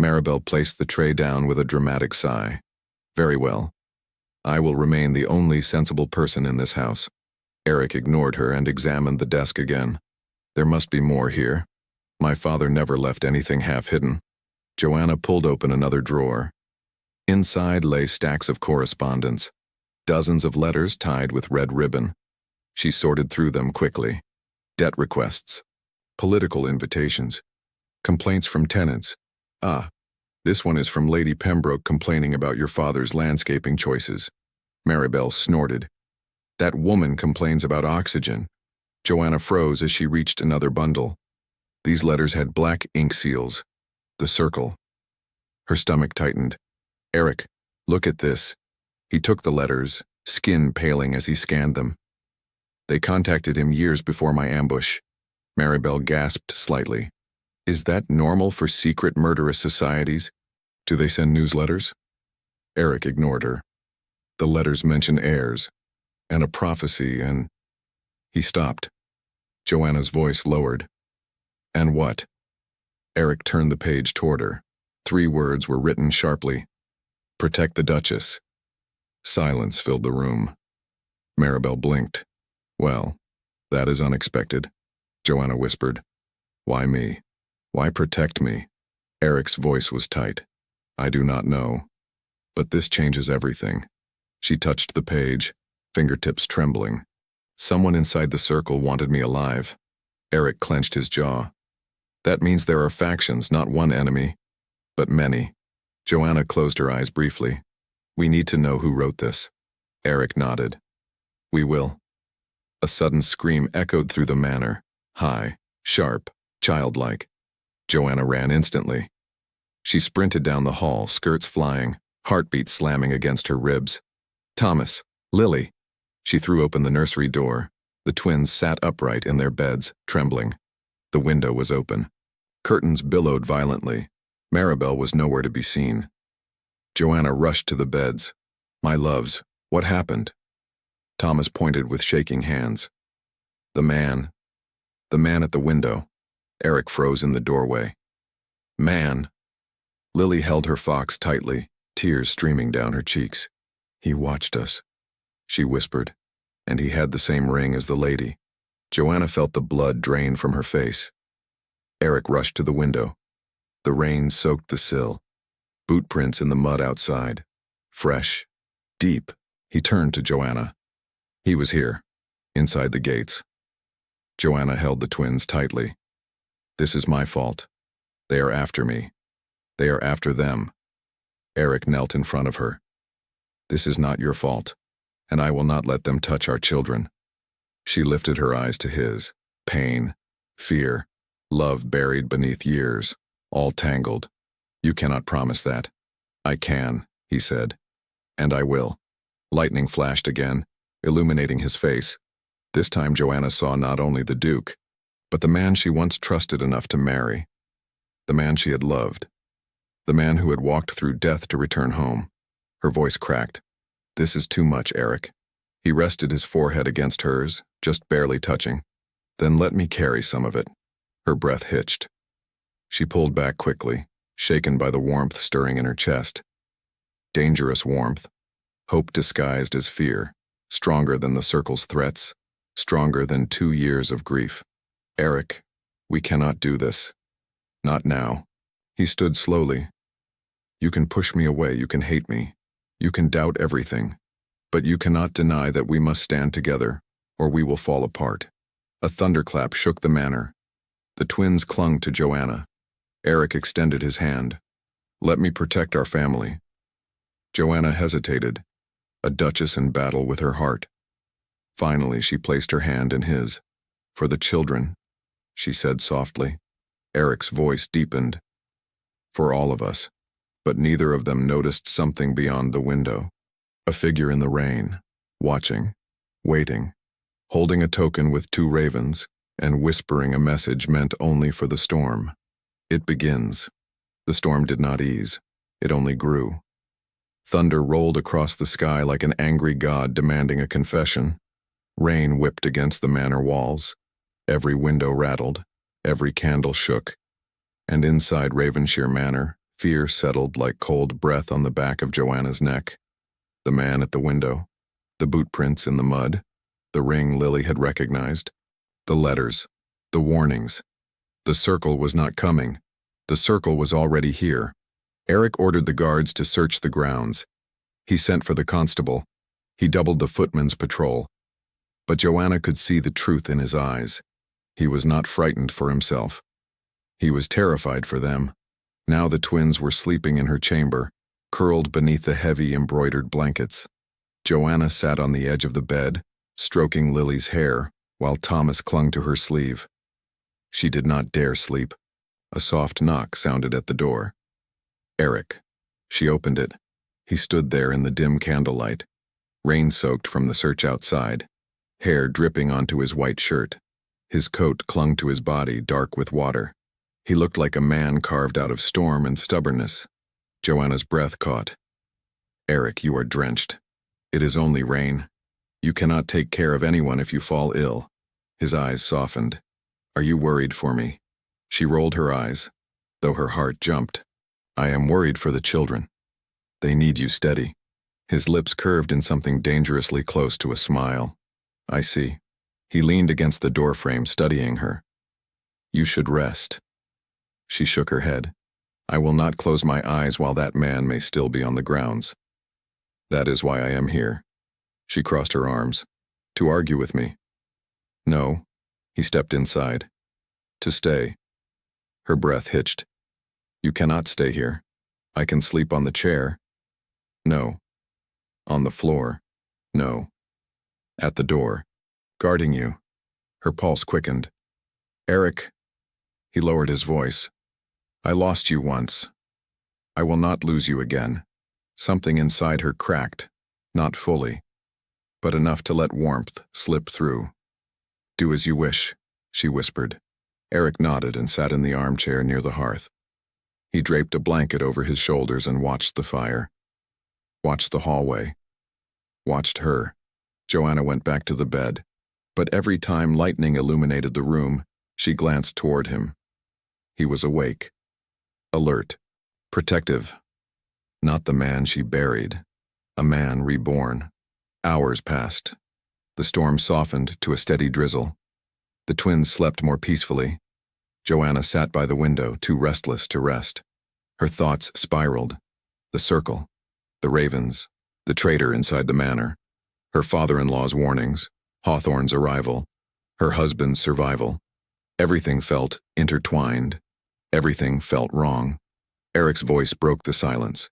Maribel placed the tray down with a dramatic sigh. Very well. I will remain the only sensible person in this house. Eric ignored her and examined the desk again. There must be more here. My father never left anything half-hidden. Joanna pulled open another drawer. Inside lay stacks of correspondence, dozens of letters tied with red ribbon. She sorted through them quickly. Debt requests, political invitations, complaints from tenants. Ah, this one is from Lady Pembroke complaining about your father's landscaping choices. Maribel snorted. That woman complains about oxygen. Joanna froze as she reached another bundle. These letters had black ink seals. The circle. Her stomach tightened. Eric, look at this. He took the letters, skin paling as he scanned them. They contacted him years before my ambush. Maribel gasped slightly. Is that normal for secret murderous societies? Do they send newsletters? Eric ignored her. The letters mention heirs, and a prophecy, and... He stopped. Joanna's voice lowered. And what? Eric turned the page toward her. 3 words were written sharply. Protect the Duchess. Silence filled the room. Maribel blinked. Well, that is unexpected, Joanna whispered. Why me? Why protect me? Eric's voice was tight. I do not know. But this changes everything. She touched the page, fingertips trembling. Someone inside the circle wanted me alive. Eric clenched his jaw. That means there are factions, not one enemy, but many. Joanna closed her eyes briefly. We need to know who wrote this. Eric nodded. We will. A sudden scream echoed through the manor, high, sharp, childlike. Joanna ran instantly. She sprinted down the hall, skirts flying, heartbeat slamming against her ribs. Thomas, Lily. She threw open the nursery door. The twins sat upright in their beds, trembling. The window was open. Curtains billowed violently. Maribel was nowhere to be seen. Joanna rushed to the beds. My loves, what happened? Thomas pointed with shaking hands. The man at the window. Eric froze in the doorway. Man. Lily held her fox tightly, tears streaming down her cheeks. He watched us, she whispered, and he had the same ring as the lady. Joanna felt the blood drain from her face. Eric rushed to the window. The rain soaked the sill. boot prints in the mud outside. Fresh, deep. He turned to Joanna. He was here, inside the gates. Joanna held the twins tightly. This is my fault. They are after me. They are after them. Eric knelt in front of her. This is not your fault, and I will not let them touch our children. She lifted her eyes to his. Pain, fear, love buried beneath years, all tangled. You cannot promise that. I can, he said. And I will. Lightning flashed again, illuminating his face. This time Joanna saw not only the Duke, but the man she once trusted enough to marry. The man she had loved. The man who had walked through death to return home. Her voice cracked. This is too much, Eric. He rested his forehead against hers, just barely touching. Then let me carry some of it. Her breath hitched. She pulled back quickly, shaken by the warmth stirring in her chest. Dangerous warmth. Hope disguised as fear. Stronger than the circle's threats. Stronger than 2 years of grief. Eric, we cannot do this. Not now. He stood slowly. You can push me away, you can hate me. You can doubt everything. But you cannot deny that we must stand together, or we will fall apart. A thunderclap shook the manor. The twins clung to Joanna. Eric extended his hand. Let me protect our family. Joanna hesitated, a duchess in battle with her heart. Finally, she placed her hand in his. For the children, she said softly. Eric's voice deepened. For all of us. But neither of them noticed something beyond the window. A figure in the rain, watching, waiting, holding a token with 2 ravens, and whispering a message meant only for the storm. It begins. The storm did not ease. It only grew. Thunder rolled across the sky like an angry god demanding a confession. Rain whipped against the manor walls. Every window rattled. Every candle shook. And inside Ravenshire Manor, fear settled like cold breath on the back of Joanna's neck. The man at the window, the boot prints in the mud, the ring Lily had recognized, the letters, the warnings. The circle was not coming. The circle was already here. Eric ordered the guards to search the grounds. He sent for the constable. He doubled the footman's patrol. But Joanna could see the truth in his eyes. He was not frightened for himself. He was terrified for them. Now the twins were sleeping in her chamber, curled beneath the heavy embroidered blankets. Joanna sat on the edge of the bed, stroking Lily's hair, while Thomas clung to her sleeve. She did not dare sleep. A soft knock sounded at the door. Eric. She opened it. He stood there in the dim candlelight, rain-soaked from the search outside, hair dripping onto his white shirt. His coat clung to his body, dark with water. He looked like a man carved out of storm and stubbornness. Joanna's breath caught. Eric, you are drenched. It is only rain. You cannot take care of anyone if you fall ill. His eyes softened. Are you worried for me? She rolled her eyes, though her heart jumped. I am worried for the children. They need you steady. His lips curved in something dangerously close to a smile. I see. He leaned against the doorframe, studying her. You should rest. She shook her head. I will not close my eyes while that man may still be on the grounds. That is why I am here. She crossed her arms. To argue with me. No. He stepped inside. To stay. Her breath hitched. You cannot stay here. I can sleep on the chair. No. On the floor. No. At the door. Guarding you. Her pulse quickened. Eric. He lowered his voice. I lost you once. I will not lose you again. Something inside her cracked. Not fully. But enough to let warmth slip through. Do as you wish, she whispered. Eric nodded and sat in the armchair near the hearth. He draped a blanket over his shoulders and watched the fire. Watched the hallway. Watched her. Joanna went back to the bed. But every time lightning illuminated the room, she glanced toward him. He was awake. Alert. Protective. Not the man she buried. A man reborn. Hours passed. The storm softened to a steady drizzle. The twins slept more peacefully. Joanna sat by the window, too restless to rest. Her thoughts spiraled. The circle, the ravens, the traitor inside the manor, her father-in-law's warnings, Hawthorne's arrival, her husband's survival. Everything felt intertwined. Everything felt wrong. Eric's voice broke the silence.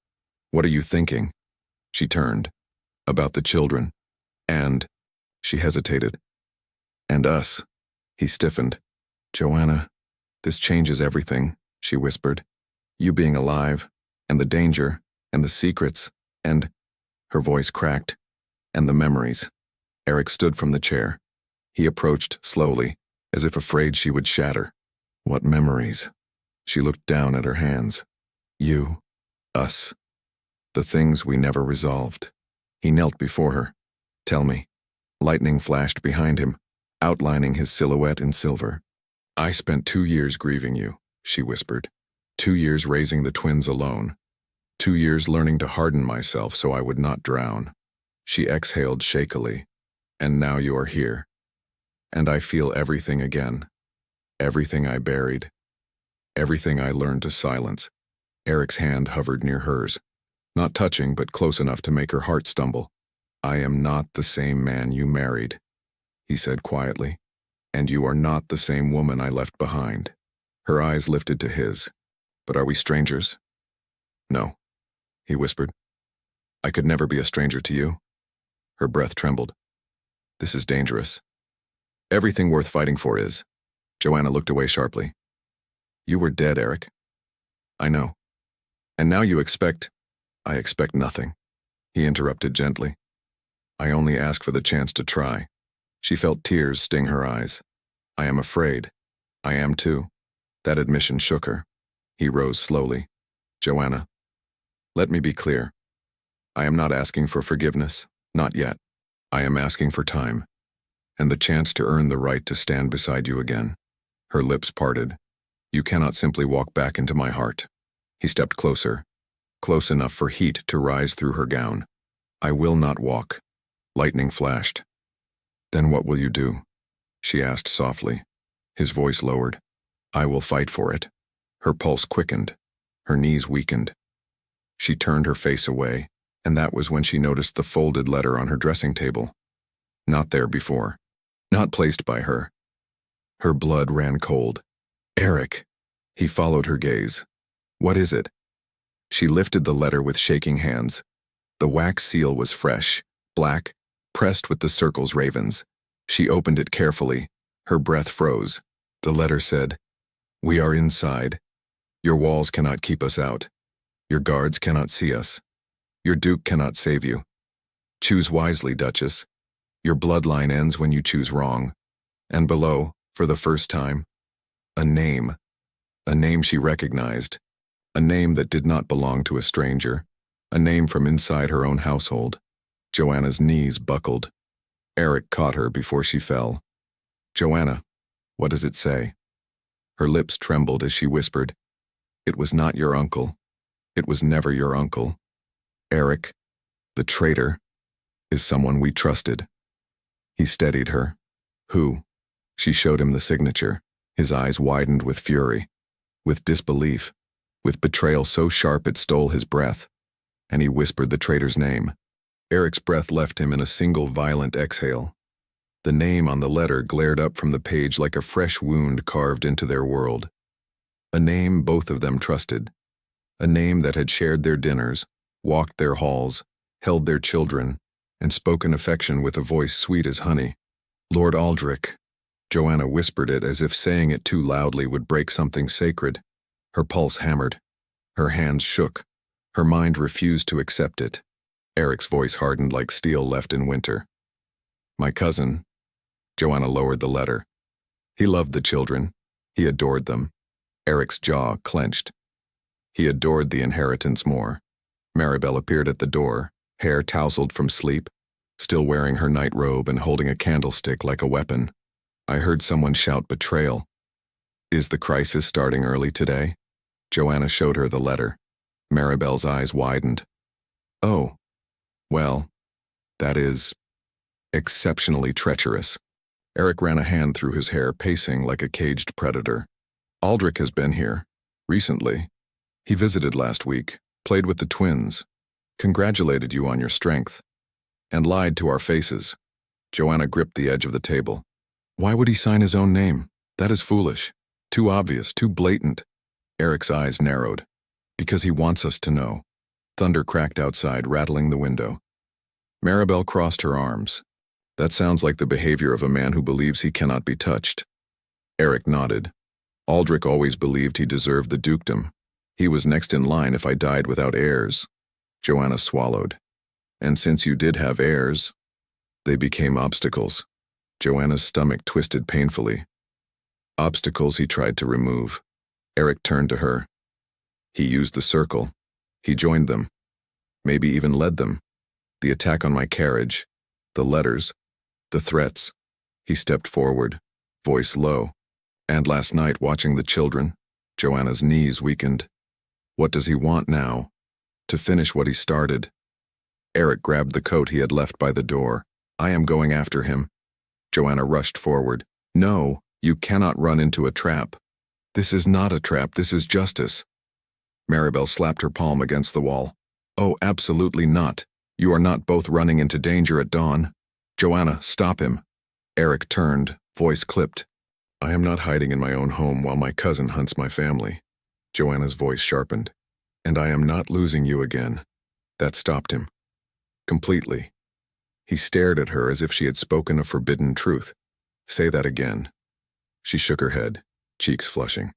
"What are you thinking?" She turned. "About the children. And," she hesitated. "And us." He stiffened. "Joanna, this changes everything," she whispered. "You being alive, and the danger, and the secrets, and," her voice cracked, "and the memories." Eric stood from the chair. He approached slowly, as if afraid she would shatter. "What memories?" She looked down at her hands. "You, us, the things we never resolved." He knelt before her. "Tell me." Lightning flashed behind him, outlining his silhouette in silver. "I spent 2 years grieving you," she whispered. 2 years raising the twins alone. 2 years learning to harden myself so I would not drown." She exhaled shakily. "And now you are here. And I feel everything again. Everything I buried. Everything I learned to silence." Eric's hand hovered near hers, not touching but close enough to make her heart stumble. "I am not the same man you married," he said quietly. "And you are not the same woman I left behind." Her eyes lifted to his. "But are we strangers?" "No," he whispered. "I could never be a stranger to you." Her breath trembled. "This is dangerous." "Everything worth fighting for is." Joanna looked away sharply. "You were dead, Eric." "I know. And now you expect—" "I expect nothing," he interrupted gently. "I only ask for the chance to try." She felt tears sting her eyes. "I am afraid." "I am too." That admission shook her. He rose slowly. "Joanna, let me be clear. I am not asking for forgiveness, not yet. I am asking for time, and the chance to earn the right to stand beside you again." Her lips parted. "You cannot simply walk back into my heart." He stepped closer, close enough for heat to rise through her gown. "I will not walk." Lightning flashed. "Then what will you do?" she asked softly. His voice lowered. "I will fight for it." Her pulse quickened. Her knees weakened. She turned her face away, and that was when she noticed the folded letter on her dressing table. Not there before. Not placed by her. Her blood ran cold. "Eric!" He followed her gaze. "What is it?" She lifted the letter with shaking hands. The wax seal was fresh, black, pressed with the circle's ravens. She opened it carefully. Her breath froze. The letter said, "We are inside. Your walls cannot keep us out. Your guards cannot see us. Your duke cannot save you. Choose wisely, Duchess. Your bloodline ends when you choose wrong." And below, for the first time, a name. A name she recognized. A name that did not belong to a stranger. A name from inside her own household. Joanna's knees buckled. Eric caught her before she fell. "Joanna, what does it say?" Her lips trembled as she whispered, "It was not your uncle. It was never your uncle. Eric, the traitor, is someone we trusted." He steadied her. "Who?" She showed him the signature. His eyes widened with fury, with disbelief, with betrayal so sharp it stole his breath, and he whispered the traitor's name. Eric's breath left him in a single violent exhale. The name on the letter glared up from the page like a fresh wound carved into their world. A name both of them trusted. A name that had shared their dinners, walked their halls, held their children, and spoken affection with a voice sweet as honey. "Lord Aldrich." Joanna whispered it as if saying it too loudly would break something sacred. Her pulse hammered. Her hands shook. Her mind refused to accept it. Eric's voice hardened like steel left in winter. "My cousin." Joanna lowered the letter. He loved the children. He adored them. Eric's jaw clenched. He adored the inheritance more. Maribel appeared at the door, hair tousled from sleep, still wearing her night robe and holding a candlestick like a weapon. "I heard someone shout betrayal. Is the crisis starting early today?" Joanna showed her the letter. Maribel's eyes widened. "Oh, well, that is exceptionally treacherous." Eric ran a hand through his hair, pacing like a caged predator. "Aldrich has been here. Recently. He visited last week. played with the twins, congratulated you on your strength, and lied to our faces. Joanna gripped the edge of the table. Why would he sign his own name? That is foolish. Too obvious, too blatant. Eric's eyes narrowed. Because he wants us to know. Thunder cracked outside, rattling the window. Maribel crossed her arms. That sounds like the behavior of a man who believes he cannot be touched. Eric nodded. Aldrich always believed he deserved the dukedom. He was next in line if I died without heirs. Joanna swallowed. And since you did have heirs, they became obstacles. Joanna's stomach twisted painfully. Obstacles he tried to remove. Eric turned to her. He used the circle. He joined them. Maybe even led them. The attack on my carriage. The letters. The threats. He stepped forward, voice low. And last night, watching the children, Joanna's knees weakened. What does he want now? To finish what he started. Eric grabbed the coat he had left by the door. I am going after him. Joanna rushed forward. No, you cannot run into a trap. This is not a trap, this is justice. Maribel slapped her palm against the wall. Oh, absolutely not. You are not both running into danger at dawn. Joanna, stop him. Eric turned, voice clipped. I am not hiding in my own home while my cousin hunts my family. Joanna's voice sharpened. And I am not losing you again. That stopped him. Completely. He stared at her as if she had spoken a forbidden truth. Say that again. She shook her head, cheeks flushing.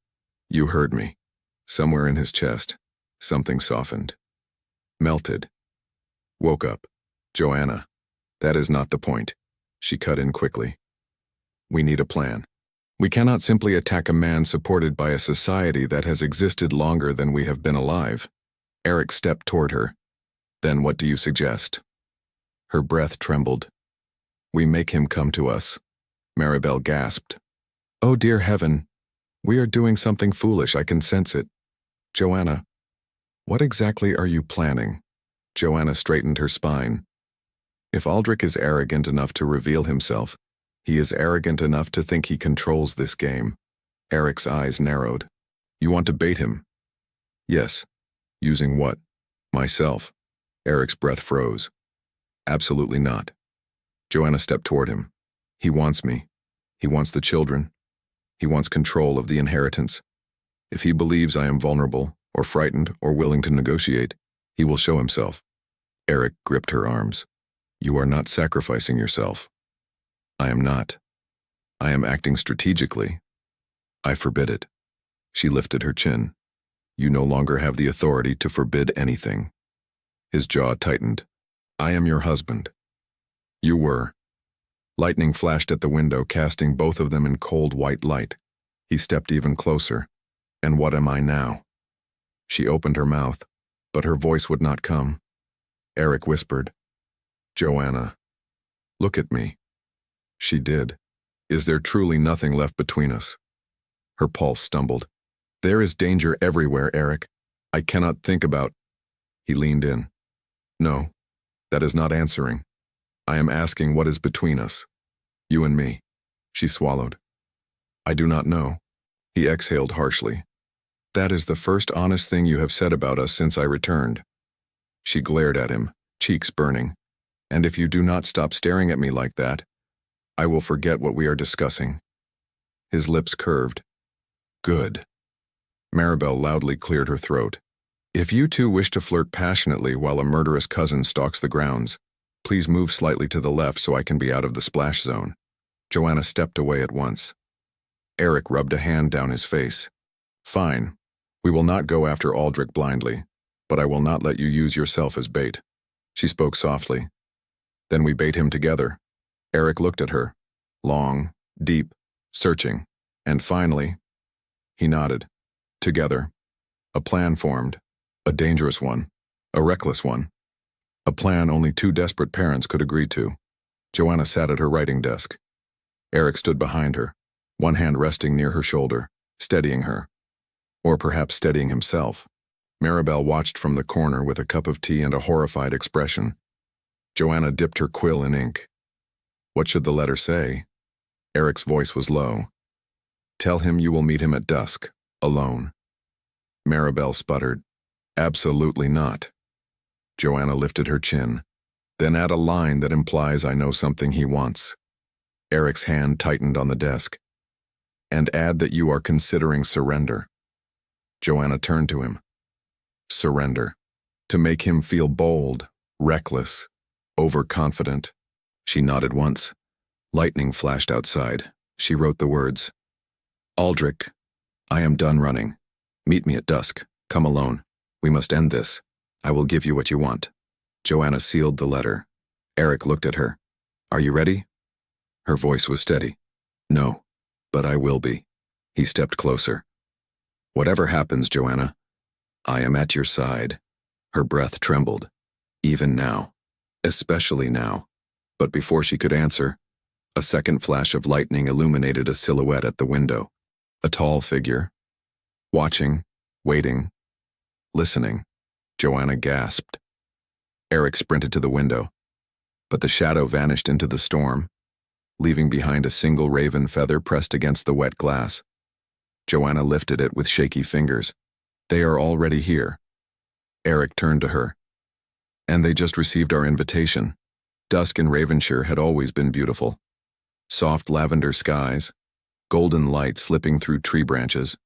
You heard me. Somewhere in his chest, something softened. Melted. Woke up. Joanna. That is not the point. She cut in quickly. We need a plan. We cannot simply attack a man supported by a society that has existed longer than we have been alive. Eric stepped toward her. Then what do you suggest? Her breath trembled. We make him come to us. Maribel gasped. Oh dear heaven. We are doing something foolish, I can sense it. Joanna. What exactly are you planning? Joanna straightened her spine. If Aldrich is arrogant enough to reveal himself, he is arrogant enough to think he controls this game. Eric's eyes narrowed. You want to bait him? Yes. Using what? Myself. Eric's breath froze. Absolutely not. Joanna stepped toward him. He wants me. He wants the children. He wants control of the inheritance. If he believes I am vulnerable, or frightened, or willing to negotiate, he will show himself. Eric gripped her arms. You are not sacrificing yourself. I am not. I am acting strategically. I forbid it. She lifted her chin. You no longer have the authority to forbid anything. His jaw tightened. I am your husband. You were. Lightning flashed at the window, casting both of them in cold white light. He stepped even closer. And what am I now? She opened her mouth, but her voice would not come. Eric whispered. Joanna. Look at me. She did. Is there truly nothing left between us? Her pulse stumbled. There is danger everywhere, Eric. I cannot think about. He leaned in. No, that is not answering. I am asking what is between us. You and me. She swallowed. I do not know. He exhaled harshly. That is the first honest thing you have said about us since I returned. She glared at him, cheeks burning. And if you do not stop staring at me like that, I will forget what we are discussing. His lips curved. Good. Maribel loudly cleared her throat. If you two wish to flirt passionately while a murderous cousin stalks the grounds, please move slightly to the left so I can be out of the splash zone. Joanna stepped away at once. Eric rubbed a hand down his face. Fine. We will not go after Aldrich blindly, but I will not let you use yourself as bait. She spoke softly. Then we bait him together. Eric looked at her. Long, deep, searching. And finally, he nodded. Together. A plan formed. A dangerous one. A reckless one. A plan only two desperate parents could agree to. Joanna sat at her writing desk. Eric stood behind her, one hand resting near her shoulder, steadying her. Or perhaps steadying himself. Maribel watched from the corner with a cup of tea and a horrified expression. Joanna dipped her quill in ink. What should the letter say? Eric's voice was low. Tell him you will meet him at dusk, alone. Maribel sputtered. Absolutely not. Joanna lifted her chin. Then add a line that implies I know something he wants. Eric's hand tightened on the desk. And add that you are considering surrender. Joanna turned to him. Surrender. To make him feel bold, reckless, overconfident. She nodded once. Lightning flashed outside. She wrote the words. Aldrich, I am done running. Meet me at dusk. Come alone. We must end this. I will give you what you want. Joanna sealed the letter. Eric looked at her. Are you ready? Her voice was steady. No, but I will be. He stepped closer. Whatever happens, Joanna, I am at your side. Her breath trembled. Even now. Especially now. But before she could answer, a second flash of lightning illuminated a silhouette at the window. A tall figure. Watching, waiting, listening. Joanna gasped. Eric sprinted to the window, but the shadow vanished into the storm, leaving behind a single raven feather pressed against the wet glass. Joanna lifted it with shaky fingers. They are already here. Eric turned to her. And they just received our invitation. Dusk in Ravenshire had always been beautiful. Soft lavender skies, golden light slipping through tree branches,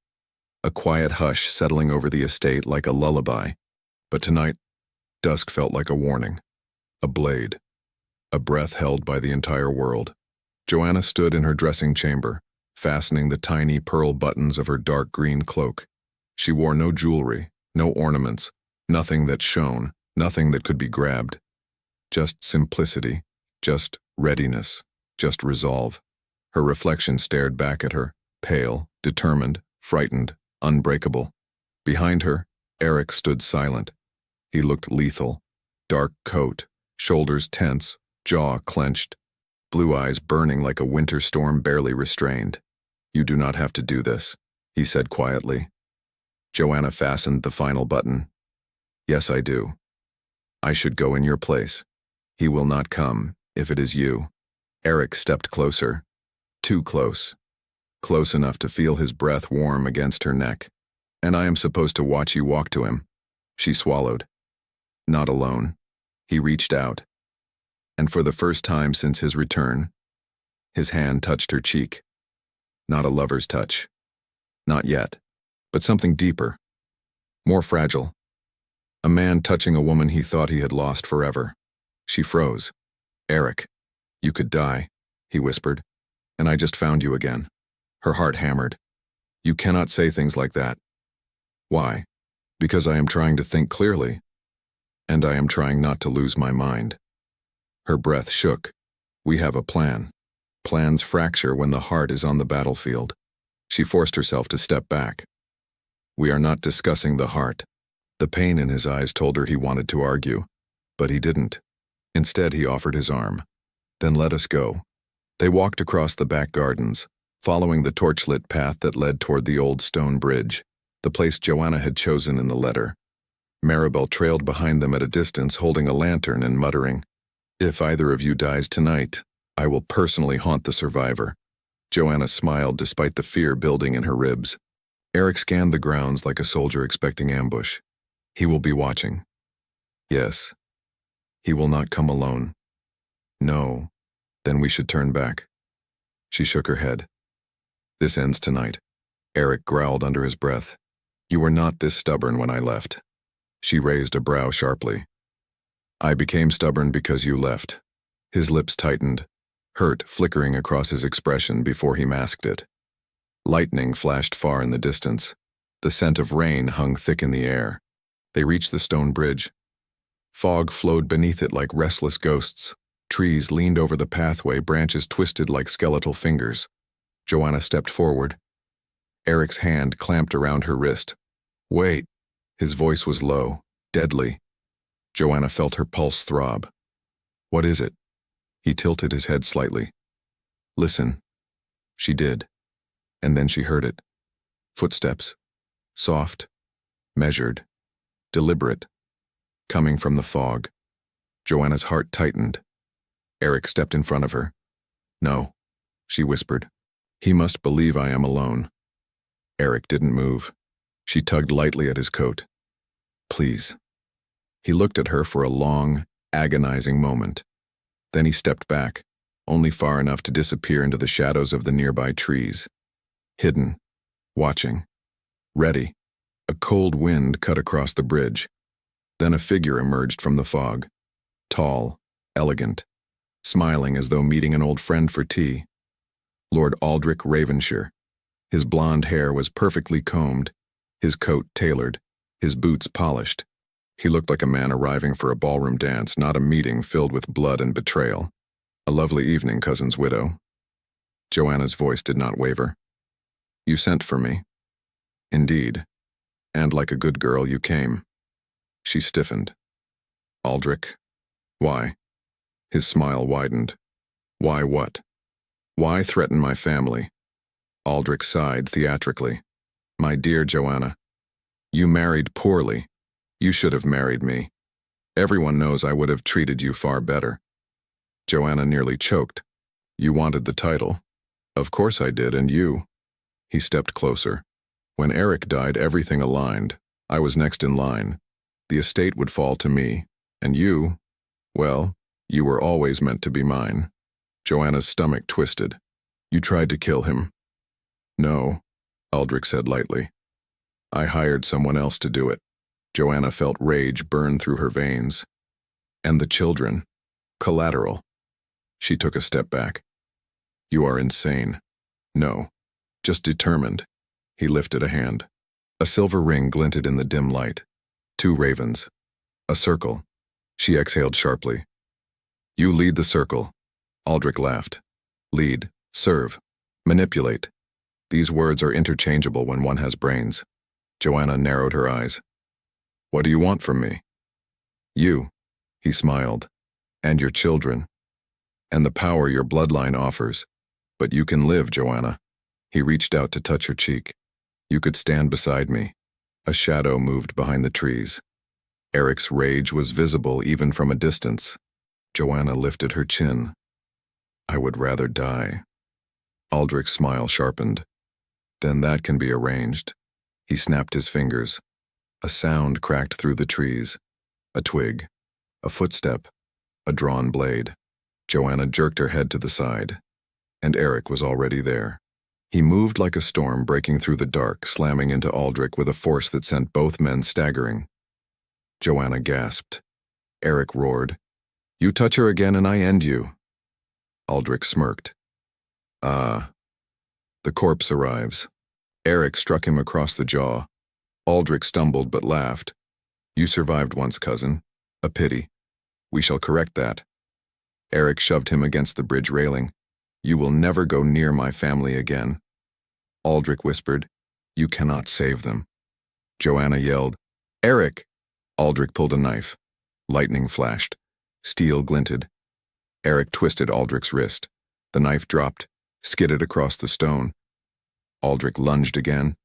a quiet hush settling over the estate like a lullaby. But tonight, dusk felt like a warning, a blade, a breath held by the entire world. Joanna stood in her dressing chamber, fastening the tiny pearl buttons of her dark green cloak. She wore no jewelry, no ornaments, nothing that shone, nothing that could be grabbed. Just simplicity, just readiness, just resolve. Her reflection stared back at her, pale, determined, frightened, unbreakable. Behind her, Eric stood silent. He looked lethal. Dark coat, shoulders tense, jaw clenched, blue eyes burning like a winter storm barely restrained. You do not have to do this, he said quietly. Joanna fastened the final button. Yes, I do. I should go in your place. He will not come, if it is you. Eric stepped closer. Too close. Close enough to feel his breath warm against her neck. And I am supposed to watch you walk to him. She swallowed. Not alone. He reached out. And for the first time since his return, his hand touched her cheek. Not a lover's touch. Not yet. But something deeper. More fragile. A man touching a woman he thought he had lost forever. She froze. Eric, you could die, he whispered. And I just found you again. Her heart hammered. You cannot say things like that. Why? Because I am trying to think clearly. And I am trying not to lose my mind. Her breath shook. We have a plan. Plans fracture when the heart is on the battlefield. She forced herself to step back. We are not discussing the heart. The pain in his eyes told her he wanted to argue, but he didn't. Instead, he offered his arm. Then let us go. They walked across the back gardens, following the torchlit path that led toward the old stone bridge, the place Joanna had chosen in the letter. Maribel trailed behind them at a distance, holding a lantern and muttering, If either of you dies tonight, I will personally haunt the survivor. Joanna smiled despite the fear building in her ribs. Eric scanned the grounds like a soldier expecting ambush. He will be watching. Yes. He will not come alone. No. Then we should turn back. She shook her head. This ends tonight. Eric growled under his breath. You were not this stubborn when I left. She raised a brow sharply. I became stubborn because you left. His lips tightened, hurt flickering across his expression before he masked it. Lightning flashed far in the distance. The scent of rain hung thick in the air. They reached the stone bridge. Fog flowed beneath it like restless ghosts. Trees leaned over the pathway, branches twisted like skeletal fingers. Joanna stepped forward. Eric's hand clamped around her wrist. Wait. His voice was low, deadly. Joanna felt her pulse throb. What is it? He tilted his head slightly. Listen. She did. And then she heard it. Footsteps. Soft. Measured. Deliberate. Coming from the fog. Joanna's heart tightened. Eric stepped in front of her. No, she whispered. He must believe I am alone. Eric didn't move. She tugged lightly at his coat. please." He looked at her for a long, agonizing moment. Then he stepped back, only far enough to disappear into the shadows of the nearby trees. Hidden, watching, ready. A cold wind cut across the bridge. Then a figure emerged from the fog. Tall, elegant, smiling as though meeting an old friend for tea. Lord Aldrich Ravenshire. His blonde hair was perfectly combed, his coat tailored, his boots polished. He looked like a man arriving for a ballroom dance, not a meeting filled with blood and betrayal. "A lovely evening, cousin's widow." Joanna's voice did not waver. "You sent for me." "Indeed. And like a good girl, you came." She stiffened. "Aldrich? Why?" His smile widened. "Why what? Why threaten my family?" Aldrich sighed theatrically. "My dear Joanna, you married poorly. You should have married me. Everyone knows I would have treated you far better." Joanna nearly choked. "You wanted the title." "Of course I did, and you." He stepped closer. "When Eric died, everything aligned. I was next in line. The estate would fall to me. And you, well, you were always meant to be mine." Joanna's stomach twisted. "You tried to kill him." "No," Aldrich said lightly. "I hired someone else to do it." Joanna felt rage burn through her veins. "And the children. Collateral." She took a step back. "You are insane." "No, just determined." He lifted a hand. A silver ring glinted in the dim light. 2 ravens. A circle. She exhaled sharply. "You lead the circle." Aldrich laughed. "Lead, serve, manipulate. These words are interchangeable when one has brains." Joanna narrowed her eyes. "What do you want from me?" "You," he smiled, "and your children, and the power your bloodline offers. But you can live, Joanna." He reached out to touch her cheek. "You could stand beside me." A shadow moved behind the trees. Eric's rage was visible even from a distance. Joanna lifted her chin. "I would rather die." Aldrich's smile sharpened. "Then that can be arranged." He snapped his fingers. A sound cracked through the trees. A twig. A footstep. A drawn blade. Joanna jerked her head to the side. And Eric was already there. He moved like a storm breaking through the dark, slamming into Aldrich with a force that sent both men staggering. Joanna gasped. Eric roared, "You touch her again and I end you." Aldrich smirked. "Ah." The corpse arrives. Eric struck him across the jaw. Aldrich stumbled but laughed. "You survived once, cousin. A pity. We shall correct that." Eric shoved him against the bridge railing. "You will never go near my family again." Aldrich whispered, "You cannot save them." Joanna yelled, "Eric!" Aldrich pulled a knife. Lightning flashed. Steel glinted. Eric twisted Aldrich's wrist. The knife dropped, skidded across the stone. Aldrich lunged again.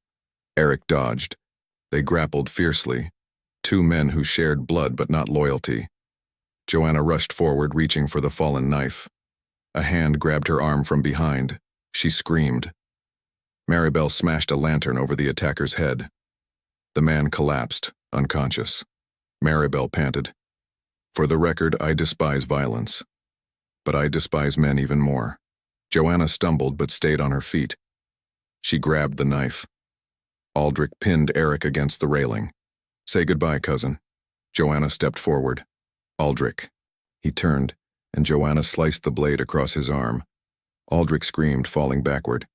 Eric dodged. They grappled fiercely. 2 men who shared blood but not loyalty. Joanna rushed forward, reaching for the fallen knife. A hand grabbed her arm from behind. She screamed. Maribel smashed a lantern over the attacker's head. The man collapsed, unconscious. Maribel panted, "For the record, I despise violence. But I despise men even more." Joanna stumbled but stayed on her feet. She grabbed the knife. Aldrich pinned Eric against the railing. "Say goodbye, cousin." Joanna stepped forward. "Aldrich." He turned, and Joanna sliced the blade across his arm. Aldrich screamed, falling backward.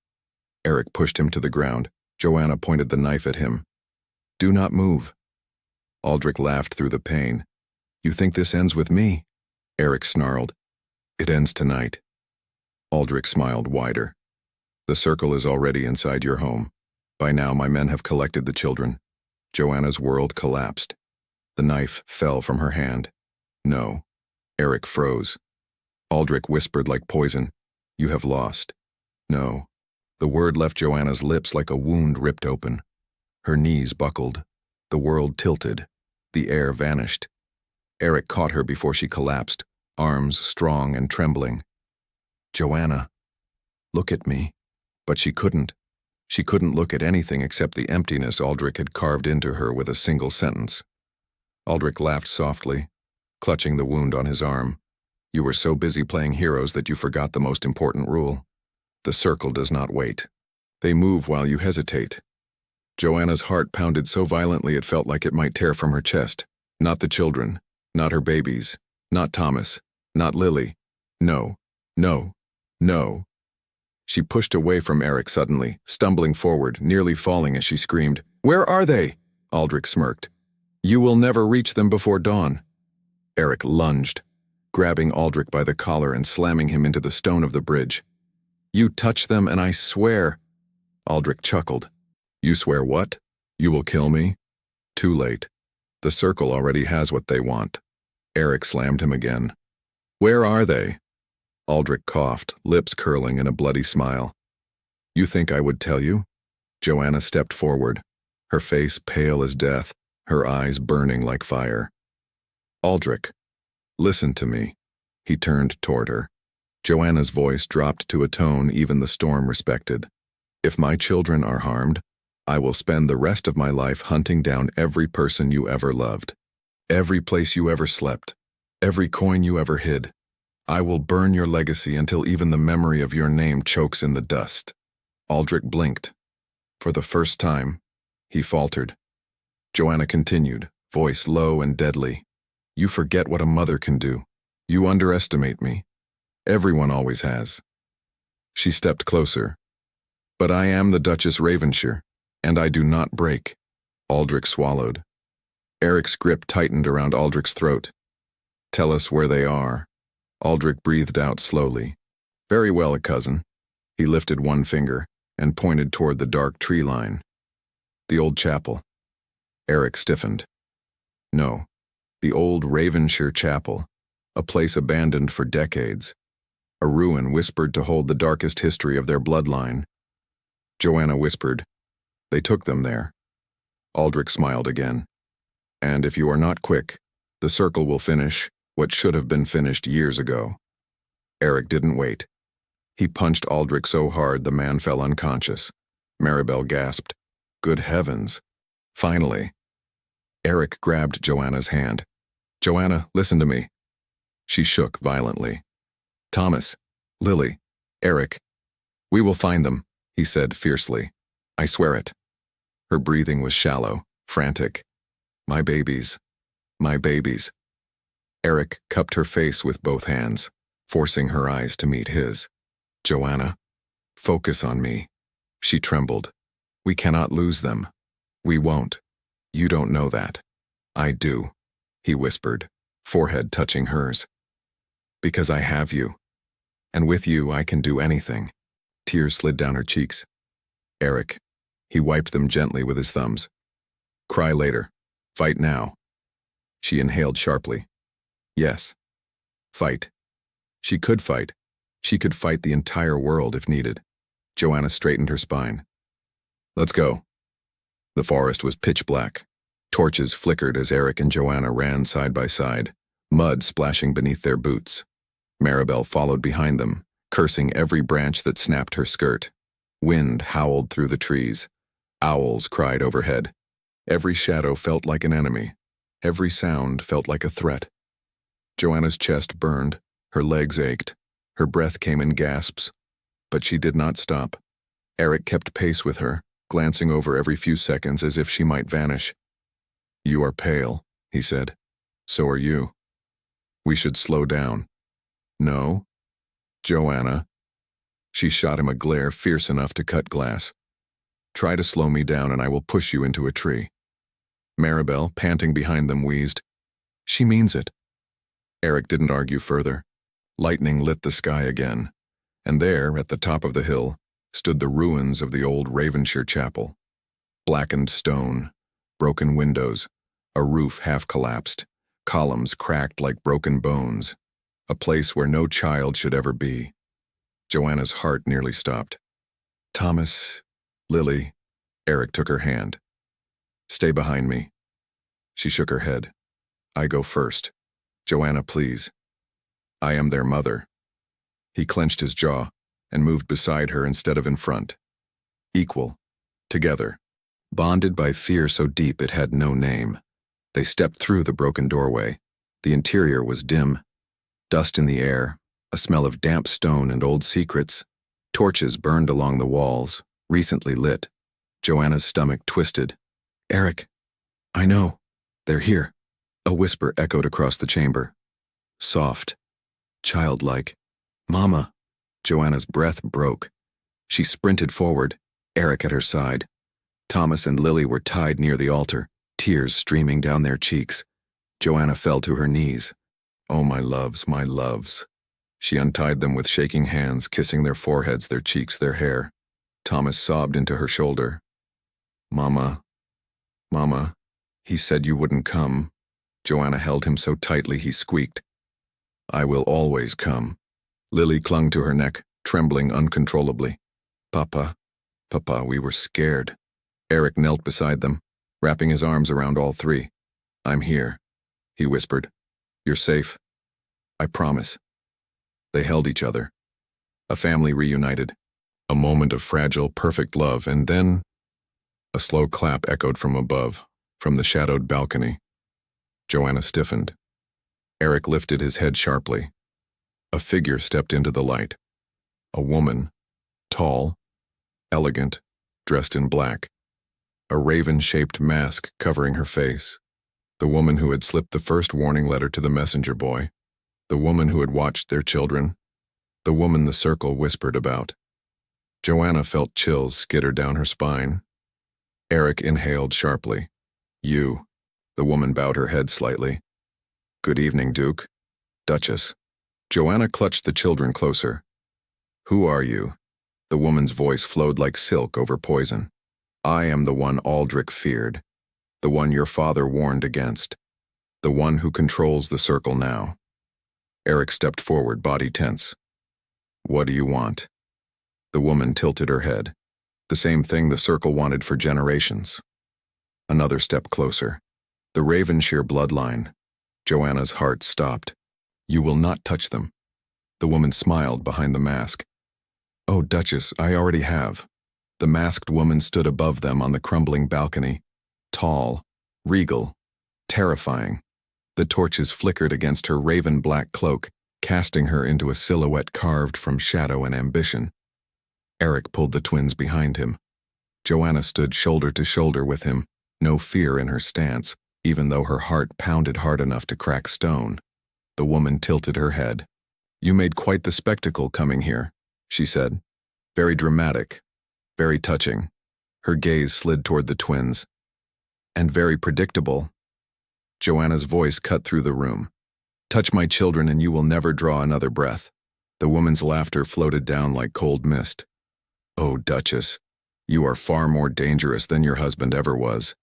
Eric pushed him to the ground. Joanna pointed the knife at him. "Do not move." Aldrich laughed through the pain. "You think this ends with me?" Eric snarled. "It ends tonight." Aldrich smiled wider. "The circle is already inside your home. By now my men have collected the children." Joanna's world collapsed. The knife fell from her hand. "No." Eric froze. Aldrich whispered like poison, "You have lost." "No." The word left Joanna's lips like a wound ripped open. Her knees buckled. The world tilted. The air vanished. Eric caught her before she collapsed, arms strong and trembling. "Joanna, look at me." But she couldn't. She couldn't look at anything except the emptiness Aldrich had carved into her with a single sentence. Aldrich laughed softly, clutching the wound on his arm. You were so busy playing heroes that you forgot the most important rule. The circle does not wait. They move while you hesitate. Joanna's heart pounded so violently it felt like it might tear from her chest. Not the children, not her babies, not Thomas, not Lily. No, no, no. She pushed away from Eric suddenly, stumbling forward, nearly falling as she screamed, "Where are they?" Aldrich smirked. "You will never reach them before dawn." Eric lunged, grabbing Aldrich by the collar and slamming him into the stone of the bridge. "You touch them and I swear." Aldrich chuckled. "You swear what? You will kill me?" Too late. The circle already has what they want. Eric slammed him again. "Where are they?" Aldrich coughed, lips curling in a bloody smile. "You think I would tell you?" Joanna stepped forward, her face pale as death, her eyes burning like fire. "Aldrich, listen to me." He turned toward her. Joanna's voice dropped to a tone even the storm respected. "If my children are harmed, I will spend the rest of my life hunting down every person you ever loved, every place you ever slept, every coin you ever hid. I will burn your legacy until even the memory of your name chokes in the dust." Aldrich blinked. For the first time, he faltered. Joanna continued, voice low and deadly. "You forget what a mother can do. You underestimate me. Everyone always has." She stepped closer. "But I am the Duchess Ravenshire, and I do not break." Aldrich swallowed. Eric's grip tightened around Aldrich's throat. "Tell us where they are." Aldrich breathed out slowly. "Very well, cousin." He lifted one finger and pointed toward the dark tree line. "The old chapel." Eric stiffened. "No, the old Ravenshire chapel, a place abandoned for decades, a ruin whispered to hold the darkest history of their bloodline." Joanna whispered, "They took them there." Aldrich smiled again. "And if you are not quick, the circle will finish what should have been finished years ago." Eric didn't wait. He punched Aldrich so hard the man fell unconscious. Maribel gasped, "Good heavens." Finally, Eric grabbed Joanna's hand. "Joanna, listen to me." She shook violently. "Thomas, Lily, Eric, we will find them," he said fiercely. "I swear it." Her breathing was shallow, frantic. "My babies, my babies." Eric cupped her face with both hands, forcing her eyes to meet his. "Joanna, focus on me." She trembled. "We cannot lose them. We won't. You don't know that. I do," he whispered, forehead touching hers. "Because I have you. And with you I can do anything." Tears slid down her cheeks. "Eric," he wiped them gently with his thumbs. "Cry later. Fight now." She inhaled sharply. Yes. Fight. She could fight. She could fight the entire world if needed. Joanna straightened her spine. "Let's go." The forest was pitch black. Torches flickered as Eric and Joanna ran side by side, mud splashing beneath their boots. Maribel followed behind them, cursing every branch that snapped her skirt. Wind howled through the trees. Owls cried overhead. Every shadow felt like an enemy. Every sound felt like a threat. Joanna's chest burned, her legs ached, her breath came in gasps, but she did not stop. Eric kept pace with her, glancing over every few seconds as if she might vanish. "You are pale," he said. "So are you. We should slow down." "No, Joanna." She shot him a glare fierce enough to cut glass. "Try to slow me down and I will push you into a tree." Maribel, panting behind them, wheezed, "She means it." Eric didn't argue further. Lightning lit the sky again, and there, at the top of the hill, stood the ruins of the old Ravenshire chapel. Blackened stone, broken windows, a roof half collapsed, columns cracked like broken bones, a place where no child should ever be. Joanna's heart nearly stopped. "Thomas, Lily," Eric took her hand. "Stay behind me." She shook her head. "I go first. Joanna, please. I am their mother." He clenched his jaw and moved beside her instead of in front. Equal. Together. Bonded by fear so deep it had no name. They stepped through the broken doorway. The interior was dim. Dust in the air, a smell of damp stone and old secrets. Torches burned along the walls, recently lit. Joanna's stomach twisted. "Eric, I know. They're here." A whisper echoed across the chamber. Soft, childlike. "Mama." Joanna's breath broke. She sprinted forward, Eric at her side. Thomas and Lily were tied near the altar, tears streaming down their cheeks. Joanna fell to her knees. "Oh, my loves, my loves." She untied them with shaking hands, kissing their foreheads, their cheeks, their hair. Thomas sobbed into her shoulder. "Mama, Mama, he said you wouldn't come." Joanna held him so tightly he squeaked. "I will always come." Lily clung to her neck, trembling uncontrollably. "Papa, Papa, we were scared." Eric knelt beside them, wrapping his arms around all three. "I'm here," he whispered. "You're safe. I promise." They held each other. A family reunited. A moment of fragile, perfect love, and then a slow clap echoed from above, from the shadowed balcony. Joanna stiffened. Eric lifted his head sharply. A figure stepped into the light. A woman, tall, elegant, dressed in black. A raven-shaped mask covering her face. The woman who had slipped the first warning letter to the messenger boy. The woman who had watched their children. The woman the circle whispered about. Joanna felt chills skitter down her spine. Eric inhaled sharply. "You." The woman bowed her head slightly. "Good evening, Duke. Duchess." Joanna clutched the children closer. "Who are you?" The woman's voice flowed like silk over poison. "I am the one Aldrich feared. The one your father warned against. The one who controls the circle now." Eric stepped forward, body tense. "What do you want?" The woman tilted her head. The same thing the circle wanted for generations. Another step closer. The Ravenshire bloodline. Joanna's heart stopped. "You will not touch them." The woman smiled behind the mask. "Oh, Duchess, I already have." The masked woman stood above them on the crumbling balcony. Tall, regal, terrifying. The torches flickered against her raven-black cloak, casting her into a silhouette carved from shadow and ambition. Eric pulled the twins behind him. Joanna stood shoulder to shoulder with him, no fear in her stance, even though her heart pounded hard enough to crack stone. The woman tilted her head. "You made quite the spectacle coming here," she said. "Very dramatic, very touching." Her gaze slid toward the twins. "And very predictable." Joanna's voice cut through the room. "Touch my children and you will never draw another breath." The woman's laughter floated down like cold mist. "Oh, Duchess, you are far more dangerous than your husband ever was."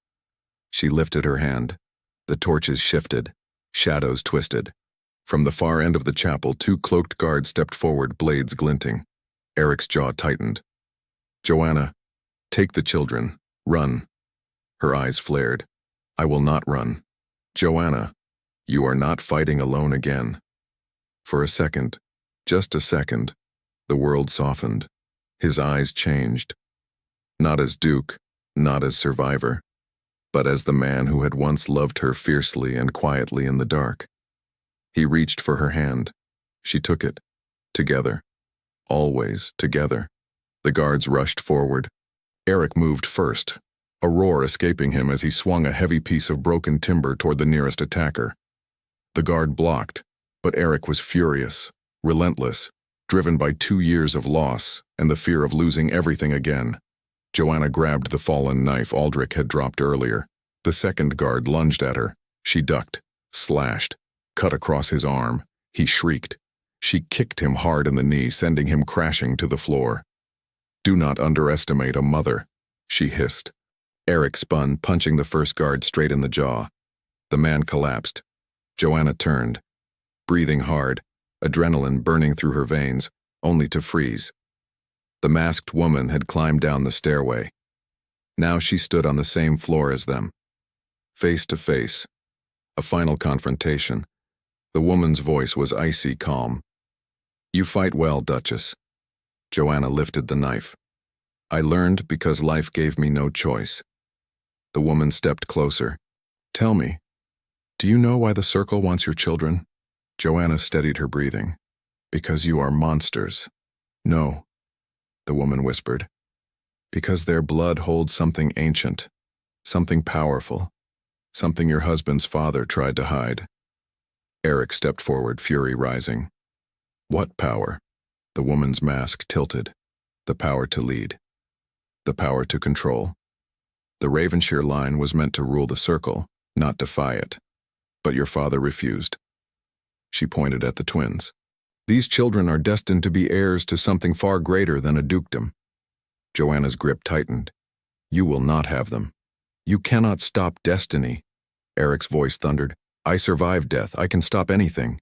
She lifted her hand. The torches shifted. Shadows twisted. From the far end of the chapel, two cloaked guards stepped forward, blades glinting. Eric's jaw tightened. "Joanna, take the children. Run." Her eyes flared. "I will not run." "Joanna, you are not fighting alone again." For a second, just a second, the world softened. His eyes changed. Not as Duke, not as survivor, but as the man who had once loved her fiercely and quietly in the dark. He reached for her hand. She took it. Together. Always together. The guards rushed forward. Eric moved first, a roar escaping him as he swung a heavy piece of broken timber toward the nearest attacker. The guard blocked, but Eric was furious, relentless, driven by 2 years of loss and the fear of losing everything again. Joanna grabbed the fallen knife Aldrich had dropped earlier. The second guard lunged at her. She ducked, slashed, cut across his arm. He shrieked. She kicked him hard in the knee, sending him crashing to the floor. "Do not underestimate a mother," she hissed. Eric spun, punching the first guard straight in the jaw. The man collapsed. Joanna turned, breathing hard, adrenaline burning through her veins, only to freeze. The masked woman had climbed down the stairway. Now she stood on the same floor as them. Face to face. A final confrontation. The woman's voice was icy calm. "You fight well, Duchess." Joanna lifted the knife. "I learned because life gave me no choice." The woman stepped closer. "Tell me, Do you know why the circle wants your children? Joanna steadied her breathing. Because you are monsters. No, the woman whispered. Because their blood holds something ancient, something powerful, something your husband's father tried to hide. Eric stepped forward, fury rising. What power? The woman's mask tilted. The power to lead. The power to control. The Ravenshire line was meant to rule the circle, not defy it. But your father refused. She pointed at the twins. These children are destined to be heirs to something far greater than a dukedom. Joanna's grip tightened. You will not have them. You cannot stop destiny. Eric's voice thundered. I survived death. I can stop anything.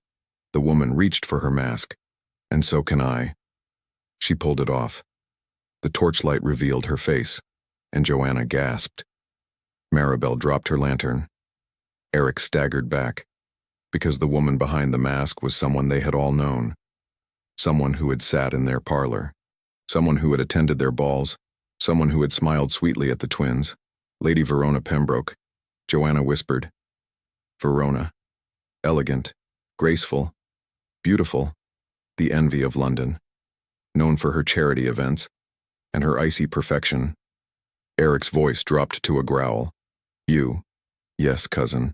The woman reached for her mask. And so can I. She pulled it off. The torchlight revealed her face, and Joanna gasped. Maribel dropped her lantern. Eric staggered back, because the woman behind the mask was someone they had all known. Someone who had sat in their parlor. Someone who had attended their balls. Someone who had smiled sweetly at the twins. Lady Verona Pembroke. Joanna whispered. Verona. Elegant. Graceful. Beautiful. The envy of London. Known for her charity events and her icy perfection. Eric's voice dropped to a growl. You. Yes, cousin.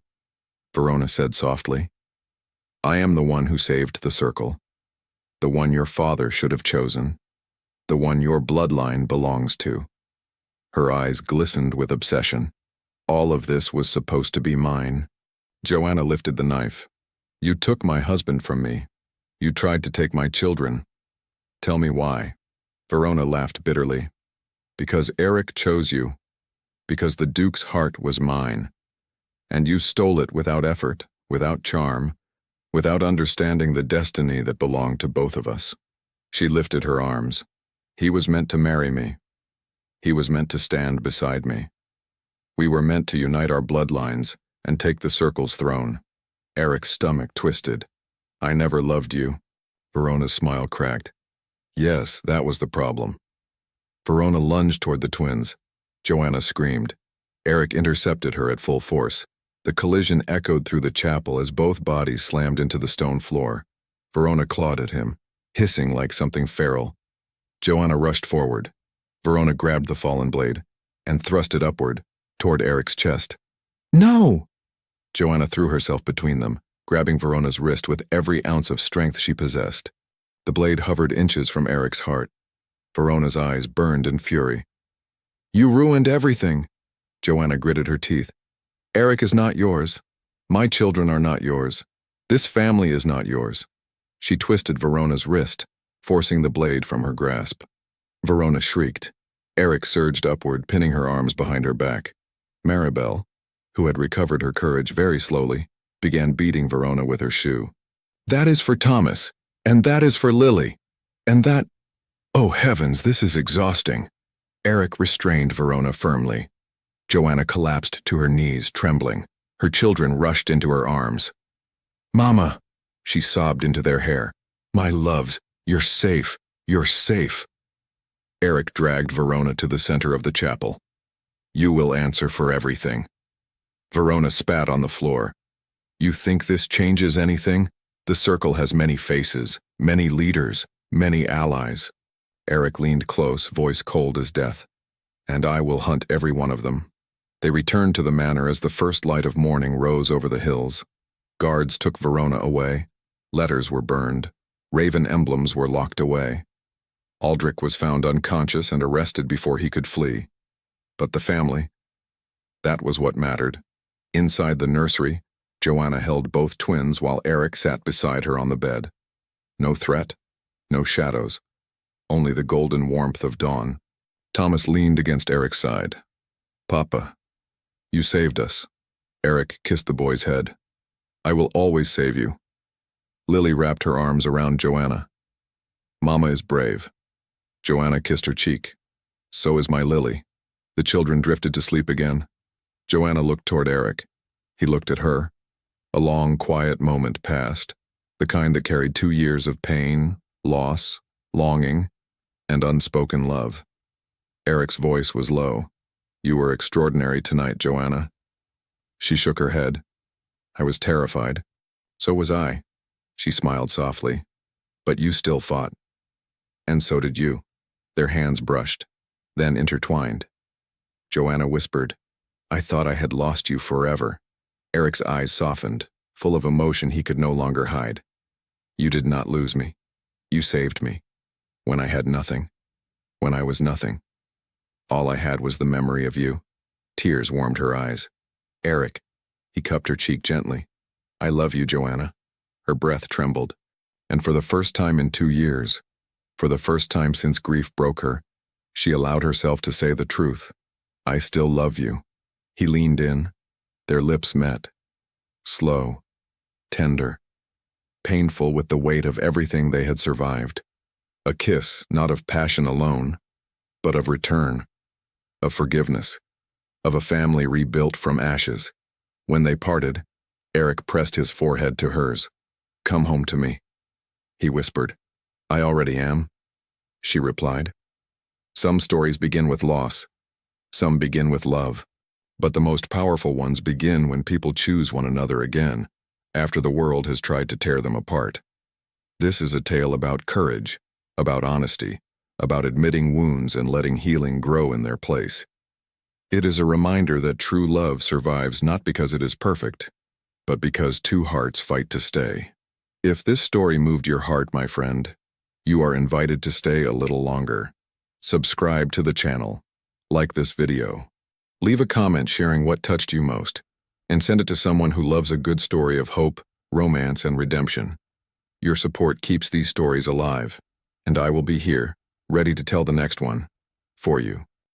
Verona said softly. I am the one who saved the circle. The one your father should have chosen. The one your bloodline belongs to. Her eyes glistened with obsession. All of this was supposed to be mine. Joanna lifted the knife. You took my husband from me. You tried to take my children. Tell me why. Verona laughed bitterly. Because Eric chose you. Because the Duke's heart was mine. And you stole it without effort, without charm, without understanding the destiny that belonged to both of us. She lifted her arms. He was meant to marry me. He was meant to stand beside me. We were meant to unite our bloodlines and take the circle's throne. Eric's stomach twisted. I never loved you. Verona's smile cracked. Yes, that was the problem. Verona lunged toward the twins. Joanna screamed. Eric intercepted her at full force. The collision echoed through the chapel as both bodies slammed into the stone floor. Verona clawed at him, hissing like something feral. Joanna rushed forward. Verona grabbed the fallen blade and thrust it upward, toward Eric's chest. No! Joanna threw herself between them, grabbing Verona's wrist with every ounce of strength she possessed. The blade hovered inches from Eric's heart. Verona's eyes burned in fury. You ruined everything. Joanna gritted her teeth. Eric is not yours. My children are not yours. This family is not yours. She twisted Verona's wrist, forcing the blade from her grasp. Verona shrieked. Eric surged upward, pinning her arms behind her back. Maribel, who had recovered her courage very slowly, began beating Verona with her shoe. That is for Thomas, and that is for Lily, and that... Oh heavens, this is exhausting. Eric restrained Verona firmly. Joanna collapsed to her knees, trembling. Her children rushed into her arms. Mama, she sobbed into their hair. My loves, you're safe, you're safe. Eric dragged Verona to the center of the chapel. You will answer for everything. Verona spat on the floor. You think this changes anything? The circle has many faces, many leaders, many allies. Eric leaned close, voice cold as death. And I will hunt every one of them. They returned to the manor as the first light of morning rose over the hills. Guards took Verona away. Letters were burned. Raven emblems were locked away. Aldrich was found unconscious and arrested before he could flee. But the family, that was what mattered. Inside the nursery, Joanna held both twins while Eric sat beside her on the bed. No threat, no shadows, only the golden warmth of dawn. Thomas leaned against Eric's side. Papa, you saved us. Eric kissed the boy's head. I will always save you. Lily wrapped her arms around Joanna. Mama is brave. Joanna kissed her cheek. So is my Lily. The children drifted to sleep again. Joanna looked toward Eric. He looked at her. A long, quiet moment passed, the kind that carried 2 years of pain, loss, longing, and unspoken love. Eric's voice was low. You were extraordinary tonight, Joanna. She shook her head. I was terrified. So was I. She smiled softly. But you still fought. And so did you. Their hands brushed, then intertwined. Joanna whispered, I thought I had lost you forever. Eric's eyes softened, full of emotion he could no longer hide. You did not lose me. You saved me. When I had nothing. When I was nothing. All I had was the memory of you. Tears warmed her eyes. Eric. He cupped her cheek gently. I love you, Joanna. Her breath trembled. And for the first time in 2 years, for the first time since grief broke her, she allowed herself to say the truth. I still love you. He leaned in. Their lips met. Slow. Tender. Painful with the weight of everything they had survived. A kiss, not of passion alone, but of return, of forgiveness, of a family rebuilt from ashes. When they parted, Eric pressed his forehead to hers. Come home to me, he whispered. I already am, she replied. Some stories begin with loss. Some begin with love. But the most powerful ones begin when people choose one another again, after the world has tried to tear them apart. This is a tale about courage, about honesty, about admitting wounds and letting healing grow in their place. It is a reminder that true love survives not because it is perfect, but because 2 hearts fight to stay. If this story moved your heart, my friend, you are invited to stay a little longer. Subscribe to the channel, like this video, leave a comment sharing what touched you most, and send it to someone who loves a good story of hope, romance, and redemption. Your support keeps these stories alive, and I will be here, ready to tell the next one, for you.